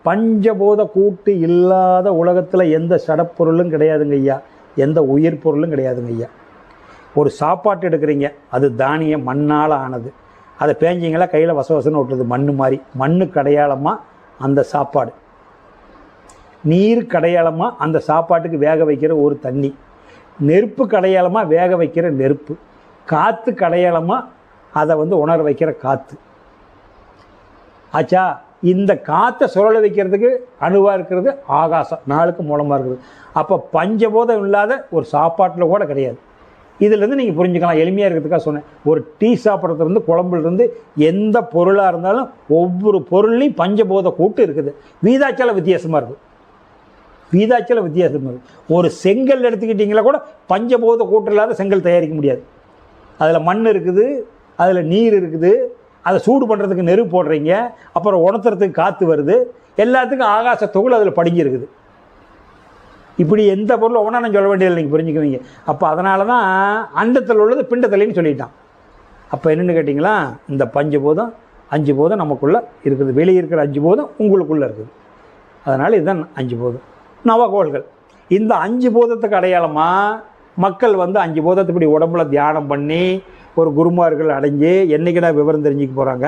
பஞ்சபோத கூட்டு இல்லாத உலகத்தில் எந்த சடப்பொருளும் கிடையாதுங்க ஐயா, எந்த உயிர் பொருளும் கிடையாதுங்க ஐயா. ஒரு சாப்பாட்டு எடுக்கிறீங்க, அது தானியம் மண்ணால் ஆனது. அதை பேஞ்சிங்களா கையில் வசவசன்னு விட்டுறது, மண் மாதிரி. மண்ணுக்கு அடையாளமாக அந்த சாப்பாடு, நீருக்கு அடையாளமாக அந்த சாப்பாட்டுக்கு வேக வைக்கிற ஒரு தண்ணி, நெருப்புக்கு அடையாளமாக வேக வைக்கிற நெருப்பு, காற்றுக்கு அடையாளமாக அதை உணர வைக்கிற காற்று. ஆச்சா, இந்த காற்றை சுழல வைக்கிறதுக்கு அணுவாக இருக்கிறது ஆகாசம், நாளுக்கு மூலமாக இருக்குது. அப்போ பஞ்சபோதம் இல்லாத ஒரு சாப்பாட்டில் கூட கிடையாது. இதிலேருந்து நீங்கள் புரிஞ்சுக்கலாம். எளிமையாக இருக்கிறதுக்காக சொன்னேன். ஒரு டீ சாப்பிட்றதுலேருந்து குழம்புலேருந்து எந்த பொருளாக இருந்தாலும் ஒவ்வொரு பொருள்லையும் பஞ்சபோத கூட்டு இருக்குது. வீதாச்சல வித்தியாசமாக இருக்குது, ஒரு செங்கல் எடுத்துக்கிட்டிங்களா கூட பஞ்சபோத கூட்டு இல்லாத செங்கல் தயாரிக்க முடியாது. அதில் மண் இருக்குது, அதில் நீர் இருக்குது, அதை சூடு பண்ணுறதுக்கு நெருப்பு போடுறீங்க, அப்புறம் உணர்த்துறதுக்கு காற்று வருது, எல்லாத்துக்கும் ஆகாச தொகுல் அதில் படிஞ்சு இருக்குது. இப்படி எந்த பொருளும் ஒன்றா நான் சொல்ல வேண்டியதில்லை, நீங்கள் புரிஞ்சுக்குவீங்க. அப்போ அதனால தான் அண்டத்தில் உள்ளது பிண்டத்தில்லைன்னு சொல்லிட்டான். அப்போ என்னென்னு கேட்டிங்களா, இந்த பஞ்சபூதம் 5 பூதம் நமக்குள்ளே இருக்குது, வெளியே இருக்கிற 5 பூதம் உங்களுக்குள்ளே இருக்குது. அதனால் இதுதான் 5 பூதம் நவகோள்கள். இந்த 5 பூதத்துக்கு அடையாளமாக மக்கள் 5 பூதத்தை இப்படி உடம்புல தியானம் பண்ணி ஒரு குருமார்கள் அடைஞ்சு என்றைக்கிட விவரம் தெரிஞ்சுக்க போகிறாங்க.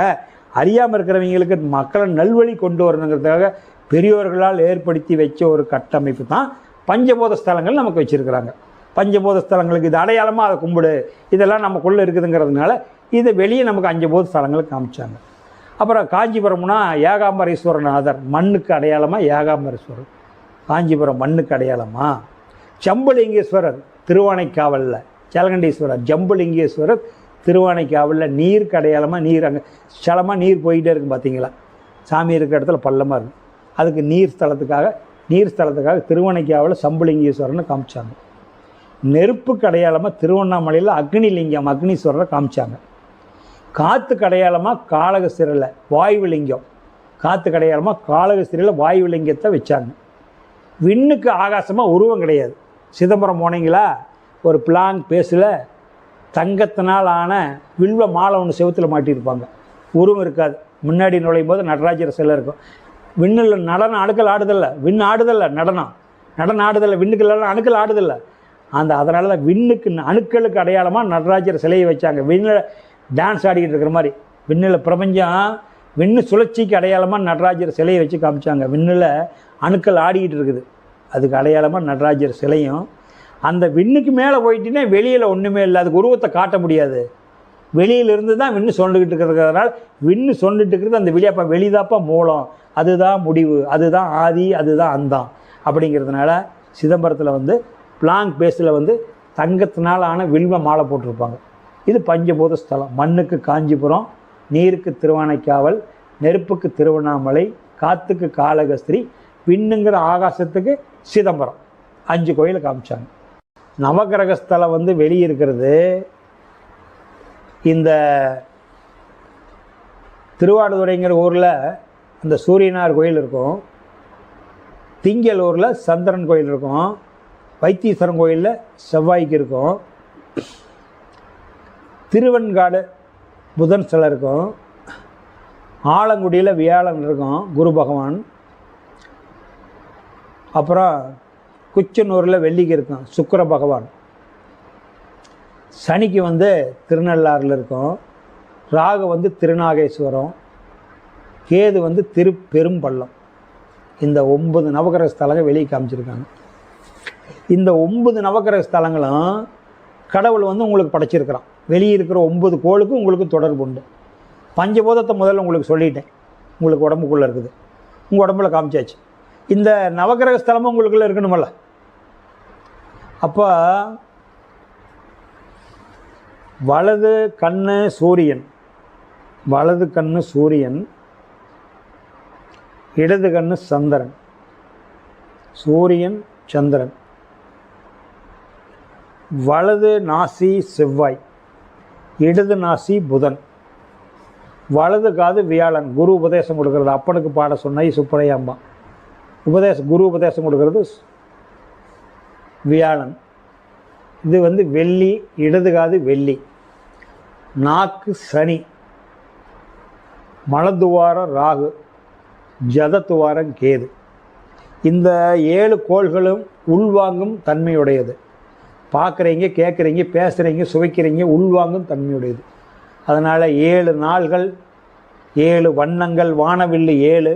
அறியாமல் இருக்கிறவங்களுக்கு மக்களை நல்வழி கொண்டு வரணுங்கிறதுக்காக பெரியோர்களால் ஏற்படுத்தி வச்ச ஒரு கட்டமைப்பு தான் பஞ்சபோத ஸ்தலங்கள் நமக்கு வச்சுருக்கிறாங்க. பஞ்சபோத ஸ்தலங்களுக்கு இது அடையாளமாக அதை கும்பிடு, இதெல்லாம் நமக்குள்ளே இருக்குதுங்கிறதுனால இதை வெளியே நமக்கு 5 பூத ஸ்தலங்களுக்கு காமிச்சாங்க. அப்புறம் காஞ்சிபுரம்னா ஏகாம்பரேஸ்வரநாதர், மண்ணுக்கு அடையாளமாக ஏகாம்பரேஸ்வரர். காஞ்சிபுரம் மண்ணுக்கு அடையாளமாக ஜம்புலிங்கேஸ்வரர் திருவானைக்காவலில், ஜலகண்டீஸ்வரர் ஜம்புலிங்கேஸ்வரர் திருவானைக்காவலில் நீருக்கு அடையாளமாக. நீர் அங்கே ஸ்தலமாக நீர் போயிட்டே இருக்கும் பார்த்தீங்களா, சாமி இருக்கிற இடத்துல பள்ளமாக இருக்கும். அதுக்கு நீர் ஸ்தலத்துக்காக திருவானைக்காவலில் சம்புலிங்கேஸ்வரர்னு காமிச்சாங்க. நெருப்புக்கு அடையாளமாக திருவண்ணாமலையில் அக்னிலிங்கம் அக்னீஸ்வரரை காமிச்சாங்க. காற்றுக்கு அடையாளமாக காளகஸ்திரியில் வாயுலிங்கம், காற்றுக்கு அடையாளமாக காளகஸ்திரியில் வாயுலிங்கத்தை வச்சாங்க. விண்ணுக்கு ஆகாசமாக உருவம் கிடையாது. சிதம்பரம் போனீங்களா, ஒரு பிளாங் பேஸில் தங்கத்தினால் ஆன வில்வ மாலை ஒன்று செவுத்தில் மாட்டியிருப்பாங்க, உருவம் இருக்காது. முன்னாடி நுழையும் போது நடராஜர் சிலை இருக்கும். விண்ணில் நடனம் அணுக்கள் ஆடுதல்ல, விண் ஆடுதல்ல, நடனம் ஆடுதல்ல, விண்ணுக்கெல்லாம் அணுக்கள் ஆடுதல்ல. அதனால தான் விண்ணுக்கு அணுக்களுக்கு அடையாளமாக நடராஜர் சிலையை வச்சாங்க. விண்ணில் டான்ஸ் ஆடிக்கிட்டு இருக்கிற மாதிரி, விண்ணில் பிரபஞ்சம் விண்ணு சுழற்சிக்கு அடையாளமாக நடராஜர் சிலையை வச்சு காமிச்சாங்க. விண்ணில் அணுக்கள் ஆடிக்கிட்டு இருக்குது, அதுக்கு அடையாளமாக நடராஜர் சிலையும். அந்த விண்ணுக்கு மேலே போயிட்டீங்கன்னா வெளியில் ஒன்றுமே இல்லை, அதுக்கு உருவத்தை காட்ட முடியாது. வெளியிலிருந்து தான் விண்ணு சொல்லிக்கிட்டு இருக்கிறதுனால விண்ணு சொல்லிட்டு இருக்கிறது அந்த வெளியாப்பா, வெளிதாப்பா மூலம், அதுதான் முடிவு, அதுதான் ஆதி, அதுதான் அந்தம். அப்படிங்கிறதுனால சிதம்பரத்தில் பிளாங் பேஸில் தங்கத்தினால் ஆன வில்வ மாலை போட்டிருப்பாங்க. இது பஞ்சபூத ஸ்தலம். மண்ணுக்கு காஞ்சிபுரம், நீருக்கு திருவானைக்காவல், நெருப்புக்கு திருவண்ணாமலை, காற்றுக்கு காளகஸ்திரி, விண்ணுங்கிற ஆகாசத்துக்கு சிதம்பரம். 5 கோயிலை காமிச்சாங்க. நவகிரகஸ்தலம் வெளியே இருக்கிறது. இந்த திருவாடுதுறைங்கிற ஊரில் அந்த சூரியனார் கோயில் இருக்கும், திங்களூரில் சந்திரன் கோயில் இருக்கும், வைத்தீஸ்வரன் கோயிலில் செவ்வாய்க்கு இருக்கும், திருவெண்காடு புதன் சிலை இருக்கும், ஆலங்குடியில் வியாழன் இருக்கும் குரு பகவான், அப்புறம் குச்சனூரில் வெள்ளிக்கு இருக்கும் சுக்கிர பகவான், சனிக்கு திருநள்ளாறில் இருக்கும், ராகு திருநாகேஸ்வரம், கேது திருப்பெரும்பள்ளம். இந்த 9 நவகிரக ஸ்தலங்கள் வெளியே காமிச்சிருக்காங்க. இந்த 9 நவக்கிரக ஸ்தலங்களும் கடவுள் வந்து உங்களுக்கு படைச்சிருக்கிறான். வெளியே இருக்கிற 9 கோளுக்கும் உங்களுக்கு தொடர்பு உண்டு. பஞ்சபூதத்தை முதல்ல உங்களுக்கு சொல்லிட்டேன், உங்களுக்கு உடம்புக்குள்ளே இருக்குது, உங்கள் உடம்புல காமிச்சாச்சு. இந்த நவக்கிரக ஸ்தலமும் உங்களுக்குள்ளே இருக்கணுமல்ல. அப்போ வலது கண்ணு சூரியன், வலது கண்ணு சூரியன், இடது கண்ணு சந்திரன், சூரியன் சந்திரன், வலது நாசி செவ்வாய், இடது நாசி புதன், வலது காது வியாழன். குரு உபதேசம் கொடுக்கறது, அப்பனுக்கு பாட சொன்ன சுப்பரையாம்பா குரு உபதேசம் கொடுக்கறது வியாழன். இது வந்து வெள்ளி, இடது காது வெள்ளி. நாக்கு சனி, மலதுவாரம் ராகு, ஜதத்துவாரம் கேது. இந்த 7 கோள்களும் உள்வாங்கும் தன்மையுடையது. பார்க்குறீங்க, கேட்குறீங்க, பேசுகிறீங்க, சுவைக்கிறீங்க, உள்வாங்கும் தன்மையுடையது. அதனால் 7 நாள்கள், 7 வண்ணங்கள், வானவில்லு 7,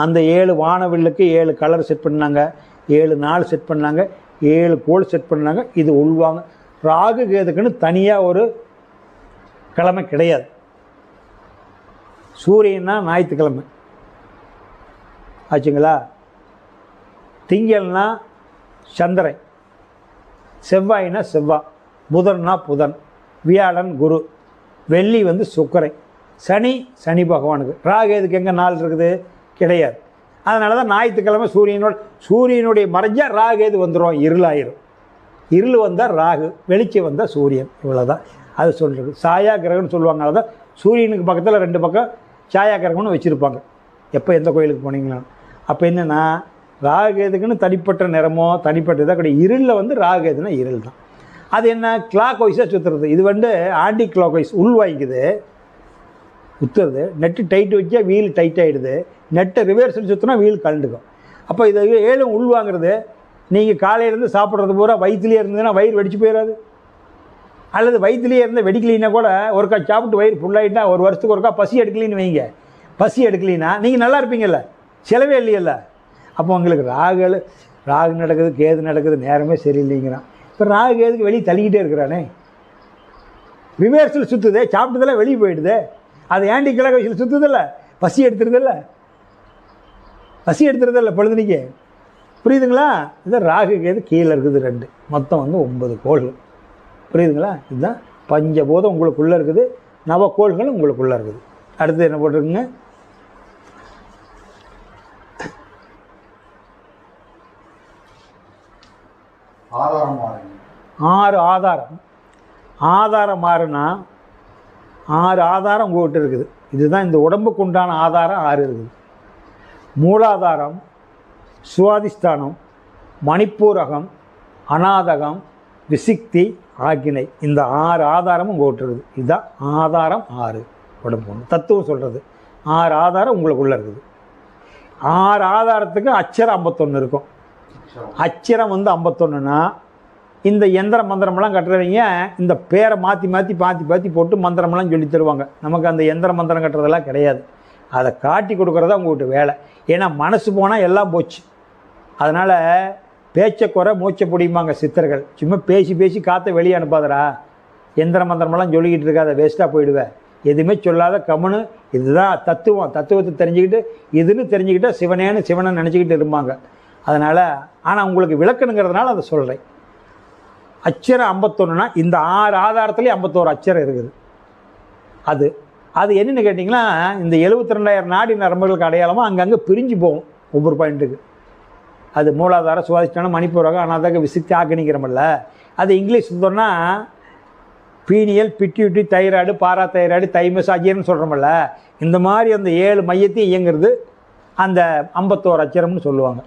அந்த 7 வானவில்லுக்கு 7 கலர் செட் பண்ணாங்க, 7 நாள் செட் பண்ணாங்க, 7 கோள் செட் பண்ணாங்க. இது உள்வாங்க. ராகு கேதுக்குன்னு தனியாக ஒரு கிழமை கிடையாது. சூரியன்னா ஞாயிற்றுக்கிழமை ஆச்சுங்களா, திங்கள்னா சந்திரன், செவ்வாய்னா செவ்வாய், புதன்னா புதன், வியாழன் குரு, வெள்ளி வந்து சுக்கிரன், சனி சனி பகவானுக்கு. ராகுதுக்கு எங்கே நாள் இருக்குது? கிடையாது. அதனால தான் ஞாயிற்றுக்கிழமை சூரியனுடைய மறைஞ்சால் ராகுது வந்துடும், இருளாயிரும். இருள் வந்தால் ராகு, வெளிச்சம் வந்தால் சூரியன். இவ்வளோதான் அது சொல்கிறது. சாயா கிரகம்னு சொல்லுவாங்க. அதான் சூரியனுக்கு பக்கத்தில் 2 பக்கம் சாயா கிரகம்னு வச்சுருப்பாங்க. எப்போ எந்த கோயிலுக்கு போனீங்களா? அப்போ என்னென்னா ராகுதுக்குன்னு தனிப்பட்ட நிறமோ தனிப்பட்ட இதாக கிடையாது. இருளில் வந்து ராகுதுன்னா இருள் தான். அது என்ன, கிளாக் வைஸாக சுற்றுறது. இது வந்து ஆன்டி கிளாக் வைஸ், உள் வாங்கிக்குது, சுற்றுறது. நெட்டு டைட்டு வச்சா வீல் டைட் ஆகிடுது, நெட்டை ரிவர்ஸில் சுற்றினா வீல் கலண்டுக்கும். அப்போ இதை 7 உள் வாங்குறது. நீங்கள் காலையிலேருந்து சாப்பிட்றது பூரா வயிற்றுலேயே இருந்ததுன்னா வயிறு வெடிச்சு போயிடாது. அல்லது வயிற்றுலேயே இருந்தால் வெடிக்கலின்னா கூட ஒருக்கா சாப்பிட்டு வயிறு ஃபுல்லாகிட்டா ஒரு வருஷத்துக்கு ஒருக்கா பசி எடுக்கலின்னு வைங்க. பசி எடுக்கலின்னா நீங்கள் நல்லா இருப்பீங்கல்ல, செலவே இல்லையல்ல. அப்போ உங்களுக்கு ராகு நடக்குது, கேது நடக்குது, நேரமே சரியில்லைங்கிறான். இப்போ ராகு கேதுக்கு வெளியே தள்ளிக்கிட்டே இருக்கிறானே, ரிவர்ஸில் சுற்றுதே, சாப்பிட்டதெல்லாம் வெளியே போயிடுது. அது ஆன்டி கிளாக் வைஸில் சுற்றுதில்ல, பசி எடுத்துருதில்ல, பசி எடுத்துறதில்ல பொழுதுனிக்கு. புரியுதுங்களா? இது ராகு கேது கீழே இருக்குது 2, மொத்தம் வந்து 9 கோள்கள். புரியுதுங்களா? இதுதான் பஞ்சபூதம் உங்களுக்குள்ளே இருக்குது, நவக்கோள்களும் உங்களுக்குள்ளே இருக்குது. அடுத்து என்ன போட்டிருக்குங்க? ஆதாரம் மாறுங்க. 6 ஆதாரம். ஆதாரம் மாறுனா 6 ஆதாரம் உங்கள்கிட்ட இருக்குது. இதுதான் இந்த உடம்புக்கு உண்டான ஆதாரம் 6 இருக்குது. மூலாதாரம், சுவாதிஷ்டானம், மணிப்பூரகம், அநாதகம், விசிக்தி, ஆக்கினை. இந்த 6 ஆதாரமும் உங்கள்கிட்ட இருக்குது. இதுதான் ஆதாரம் 6 உடம்பு ஒன்று. தத்துவம் சொல்கிறது 6 ஆதாரம் உங்களுக்குள்ளே இருக்குது. 6 ஆதாரத்துக்கு அச்சரம் 51 இருக்கும். அச்சரம் வந்து 51ன்னா இந்த எந்திர மந்திரமெல்லாம் கட்டுறவங்க இந்த பேரை மாற்றி போட்டு மந்திரமெல்லாம் சொல்லி தருவாங்க. நமக்கு அந்த எந்திர மந்திரம் கட்டுறதெல்லாம் கிடையாது. அதை காட்டி கொடுக்குறதா உங்கள்கிட்ட வேலை. ஏன்னா மனசு போனால் எல்லாம் போச்சு. அதனால் பேச்சை குறை மூச்சை பிடிப்பாங்க சித்தர்கள். சும்மா பேசி காற்றை வெளியே அனுப்பாதரா, எந்திர மந்திரமெல்லாம் சொல்லிக்கிட்டு இருக்காத, வேஸ்ட்டாக போயிடுவேன். எதுவுமே சொல்லாத கம்முன்னு இதுதான் தத்துவம். தத்துவத்தை தெரிஞ்சுக்கிட்டு இதுன்னு தெரிஞ்சுக்கிட்டா சிவனை நினச்சிக்கிட்டு இருப்பாங்க. அதனால் ஆனால் உங்களுக்கு விளக்கணுங்கிறதுனால அதை சொல்கிறேன். அச்சரம் 51ன்னா இந்த 6 ஆதாரத்துலேயே 51 அச்சரம் இருக்குது. அது என்னென்னு கேட்டிங்கன்னா, இந்த 72,000 நாடி நரம்புகளுக்கு அடையாளமாக அங்கங்கே பிரிஞ்சு போகும் ஒவ்வொரு பாயிண்ட்டுக்கு. அது மூலாதார, சுவாதிஷ்டானம், மணிப்பூரகம், அநாதக, விசிக்தி, ஆக்கினிக்கிறமல்ல. அது இங்கிலீஷ் சொன்னால் பீனியல், பிட்யூட்டி, தைராய்டு, பாரா தைராய்டு, தைமஸ், அஜீரன்னு சொல்கிறோமல்ல. இந்த மாதிரி அந்த 7 மையத்தையும் இயங்குறது அந்த 51 அச்சரம்னு சொல்லுவாங்க.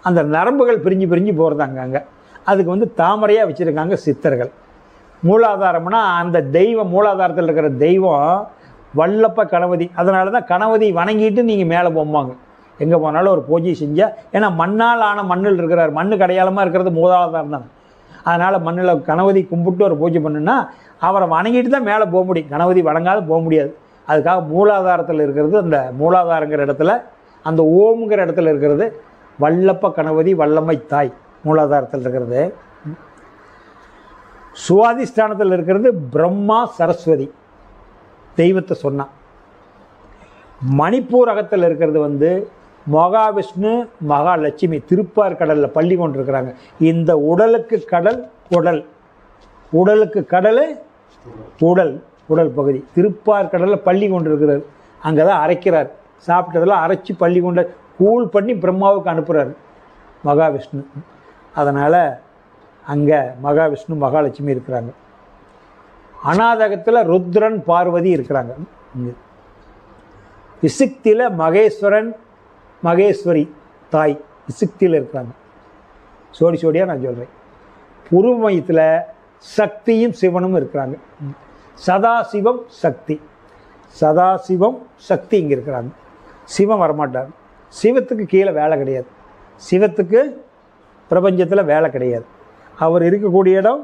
அந்த நரம்புகள் பிரிஞ்சு போகிறது அங்கங்கே. அதுக்கு வந்து தாமரையாக வச்சுருக்காங்க சித்தர்கள். மூலாதாரம்னா அந்த தெய்வம், மூலாதாரத்தில் இருக்கிற தெய்வம் வல்லப்ப கணபதி. அதனால தான் கணபதி வணங்கிட்டு நீங்கள் மேலே போவாங்க. எங்கே போனாலும் ஒரு பூஜை செஞ்சால், ஏன்னா மண்ணால் ஆன மண்ணில் இருக்கிறார், மண்ணுக்கு அடையாளமாக இருக்கிறது மூலாதாரம் தான். அதனால் மண்ணில் கணபதி கும்பிட்டு ஒரு பூஜை பண்ணுன்னா அவரை வணங்கிட்டு தான் மேலே போக முடியும். கணபதி வணங்காத போக முடியாது. அதுக்காக மூலாதாரத்தில் இருக்கிறது, அந்த மூலாதாரங்கிற இடத்துல, அந்த ஓம்ங்கிற இடத்துல இருக்கிறது வல்லப்ப கணபதி, வல்லம்மை தாய். மூலாதாரத்தில் இருக்கிறது. சுவாதிஷ்டானத்தில் இருக்கிறது பிரம்மா சரஸ்வதி தெய்வத்தை சொன்னான். மணிப்பூரகத்தில் இருக்கிறது வந்து மகாவிஷ்ணு மகாலட்சுமி திருப்பார் கடலில் பள்ளி கொண்டிருக்கிறாங்க. இந்த உடலுக்கு கடல் உடல், உடலுக்கு கடல் உடல், உடல் பகுதி திருப்பார் கடலில் பள்ளி கொண்டிருக்கிறார். அங்கே தான் அரைக்கிறார். சாப்பிட்டதெல்லாம் அரைச்சி பள்ளி கொண்டு கூழ் பண்ணி பிரம்மாவுக்கு அனுப்புகிறார் மகாவிஷ்ணு. அதனால் அங்கே மகாவிஷ்ணு மகாலட்சுமி இருக்கிறாங்க. அநாதகத்தில் ருத்ரன் பார்வதி இருக்கிறாங்க. விசுக்தியில் மகேஸ்வரன் மகேஸ்வரி தாய் விசுக்தியில் இருக்கிறாங்க. சோடி சோடியாக நான் சொல்கிறேன். புருவமயத்தில் சக்தியும் சிவனும் இருக்கிறாங்க. சதாசிவம் சக்தி, சதாசிவம் சக்தி இங்கே இருக்கிறாங்க. சிவம் வரமாட்டார். சிவத்துக்கு கீழே வேலை கிடையாது. சிவத்துக்கு பிரபஞ்சத்தில் வேலை கிடையாது. அவர் இருக்கக்கூடிய இடம்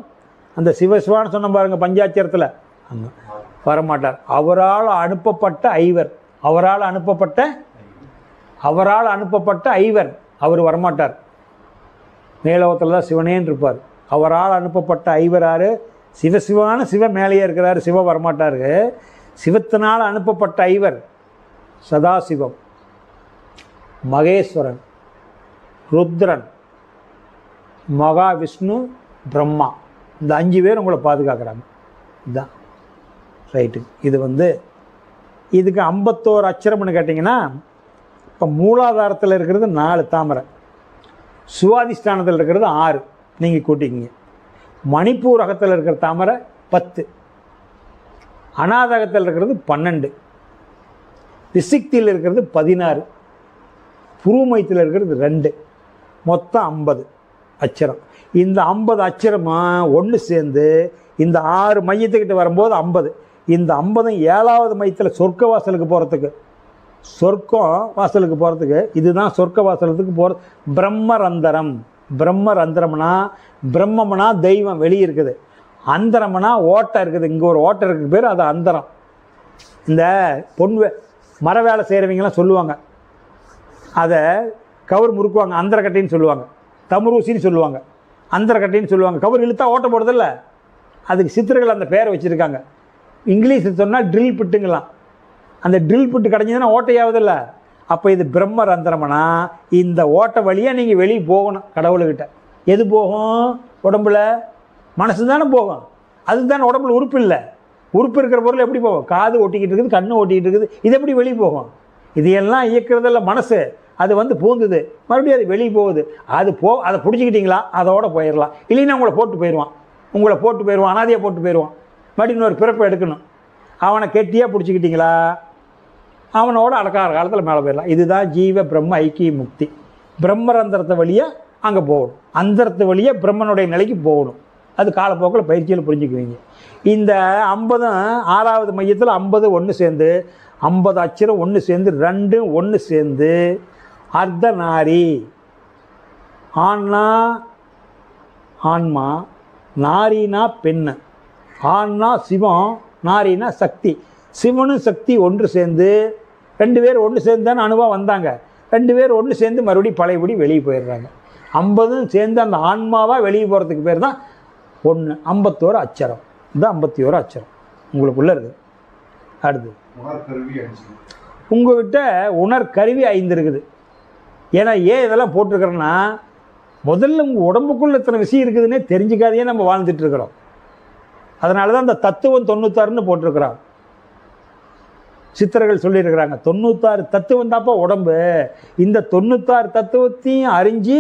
அந்த சிவசிவான்னு சொன்ன பாருங்கள் பஞ்சாட்சரத்தில், அங்கே வரமாட்டார். அவரால் அனுப்பப்பட்ட ஐவர், அவரால் அனுப்பப்பட்ட ஐவர், அவர் வரமாட்டார். மேலோகத்தில் தான் சிவனேன்னு இருப்பார். அவரால் அனுப்பப்பட்ட ஐவர் யார்? சிவசிவான சிவ மேலேயே இருக்கிறார். சிவ வரமாட்டார். சிவத்தினால் அனுப்பப்பட்ட ஐவர் சதாசிவம், மகேஸ்வரன், ருத்ரன், மகாவிஷ்ணு, பிரம்மா. இந்த 5 பேர் உங்களை பாதுகாக்கிறாங்க. இதுதான் ரைட்டு. இது வந்து இதுக்கு 51 அச்சரம்னு கேட்டிங்கன்னா, இப்போ மூலாதாரத்தில் இருக்கிறது 4 தாமரை, சுவாதிஷ்டானத்தில் இருக்கிறது 6, நீங்கள் கூட்டிக்கிங்க. மணிப்பூரகத்தில் இருக்கிற தாமரை 10, அநாதகத்தில் இருக்கிறது 12, விசுக்தியில் இருக்கிறது 16, புருமைத்தில் இருக்கிறது 2, மொத்தம் 50 அச்சரம். இந்த 50 அச்சரமாக ஒன்று சேர்ந்து இந்த 6 மையத்துக்கிட்ட வரும்போது 50. இந்த 50 7வது மையத்தில் சொர்க்க வாசலுக்கு போகிறதுக்கு, சொர்க்கம் வாசலுக்கு போகிறதுக்கு, இதுதான் சொர்க்க வாசலுக்கு போகிறது. பிரம்மரந்தரம். பிரம்மரந்திரம்னா பிரம்மம்னா தெய்வம் வெளியே இருக்குது, அந்தரம்னா ஓட்டை இருக்குது. இங்கே ஒரு ஓட்டை இருக்குது, பேர் அது அந்தரம். இந்த மர வேலை செய்கிறவங்களாம் சொல்லுவாங்க, அதை கவர் முறுக்குவாங்க, அந்தரக்கட்டைன்னு சொல்லுவாங்க. தமுரூசின்னு சொல்லுவாங்க, அந்தரக்கட்டைன்னு சொல்லுவாங்க. கவர் இழுத்தா ஓட்ட போடுறதில்ல, அதுக்கு சித்திரர்கள் அந்த பேரை வச்சுருக்காங்க. இங்கிலீஷில் சொன்னால் ட்ரில் பிட்டுங்களாம். அந்த ட்ரில் பிட்டு கிடைஞ்சதுன்னா ஓட்டையாவதில்ல. அப்போ இது பிரம்மரந்திரம்னா இந்த ஓட்டை வழியாக நீங்கள் வெளியே போகணும் கடவுள்கிட்ட. எது போகும்? உடம்புல மனசு தானே போகும். அதுதானே உடம்புல உறுப்பு இல்லை. உறுப்பு இருக்கிற பொருள் எப்படி போகும்? காது ஒட்டிக்கிட்டு இருக்குது, கண்ணு ஒட்டிக்கிட்டு இருக்குது, இது எப்படி வெளியே போகும்? இதையெல்லாம் இயக்கிறதில்ல மனசு. அது வந்து பூந்துது, மறுபடியும் அது வெளியே போகுது. அதை பிடிச்சிக்கிட்டிங்களா அதோட போயிடலாம். இல்லைன்னா உங்களை போட்டு போயிடுவான், அனாதையாக போட்டு போயிடுவான். மறுபடியும் இன்னொரு பிறப்பை எடுக்கணும். அவனை கெட்டியாக பிடிச்சிக்கிட்டிங்களா அவனோட அடக்கார காலத்தில் மேலே போயிடலாம். இதுதான் ஜீவ பிரம்ம ஐக்கிய முக்தி. பிரம்மரந்திரத்தை வழியாக அங்கே போகணும், அந்தரத்து வழியாக பிரம்மனுடைய நிலைக்கு போகணும். அது காலப்போக்கில் பயிற்சியில் புரிஞ்சுக்குவீங்க. இந்த 50 6வது மையத்தில் 50 ஒன்று சேர்ந்து 50 அச்சரம் ஒன்று சேர்ந்து 2 ஒன்று சேர்ந்து அர்த்தநாரி. ஆண்னா ஆன்மா, நாரினா பெண்ணு. ஆண்னா சிவம், நாரினா சக்தி. சிவனும் சக்தி ஒன்று சேர்ந்து 2 பேர் ஒன்று சேர்ந்து தானே அணுவாக வந்தாங்க. 2 பேர் ஒன்று சேர்ந்து மறுபடியும் பழையபடி வெளியே போயிடுறாங்க. 50 சேர்ந்து அந்த ஆன்மாவாக வெளியே போகிறதுக்கு பேர் தான் 1. 51 அச்சரம். இதுதான் 51 அச்சரம் உங்களுக்குள்ளே இருக்குது. அடுத்து உங்கள்கிட்ட உணர்கருவி 5 இருக்குது. ஏன்னா ஏன் இதெல்லாம் போட்டிருக்கிறேன்னா, முதல்ல உங்கள் உடம்புக்குள்ளே இத்தனை விஷயம் இருக்குதுன்னே தெரிஞ்சுக்காதையே நம்ம வாழ்ந்துட்டுருக்குறோம். அதனால தான் அந்த தத்துவம் 96ன்னு போட்டிருக்கிறாங்க. சித்தர்கள் சொல்லியிருக்கிறாங்க 96 தத்துவம் தாப்பா உடம்பு. இந்த 96 தத்துவத்தையும் அறிஞ்சு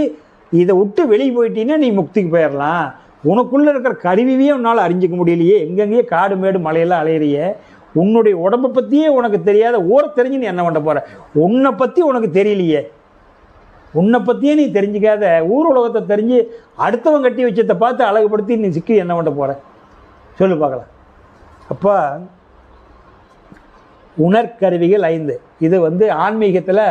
இதை விட்டு வெளியே போயிட்டீங்கன்னா நீ முக்திக்கு போயிடலாம். உனக்குள்ளே இருக்கிற கருவியே உன்னால் அறிஞ்சிக்க முடியலையே, எங்கெங்கேயே காடு மேடு மலையெல்லாம் அலையிறியே. உன்னுடைய உடம்பை பற்றியே உனக்கு தெரியாத ஊரை தெரிஞ்சு நீ என்ன பண்ண போகிற? உன்னை பற்றி உனக்கு தெரியலையே, உன்னை பற்றியே நீ தெரிஞ்சிக்காத ஊர் உலகத்தை தெரிஞ்சு அடுத்தவன் கட்டி வச்சதை பார்த்து அழகுபடுத்தி நீ சிக்கி என்ன பண்ண போகிற? சொல்லு பார்க்கலாம். அப்போ உணர்கருவிகள் 5. இது வந்து ஆன்மீகத்தில்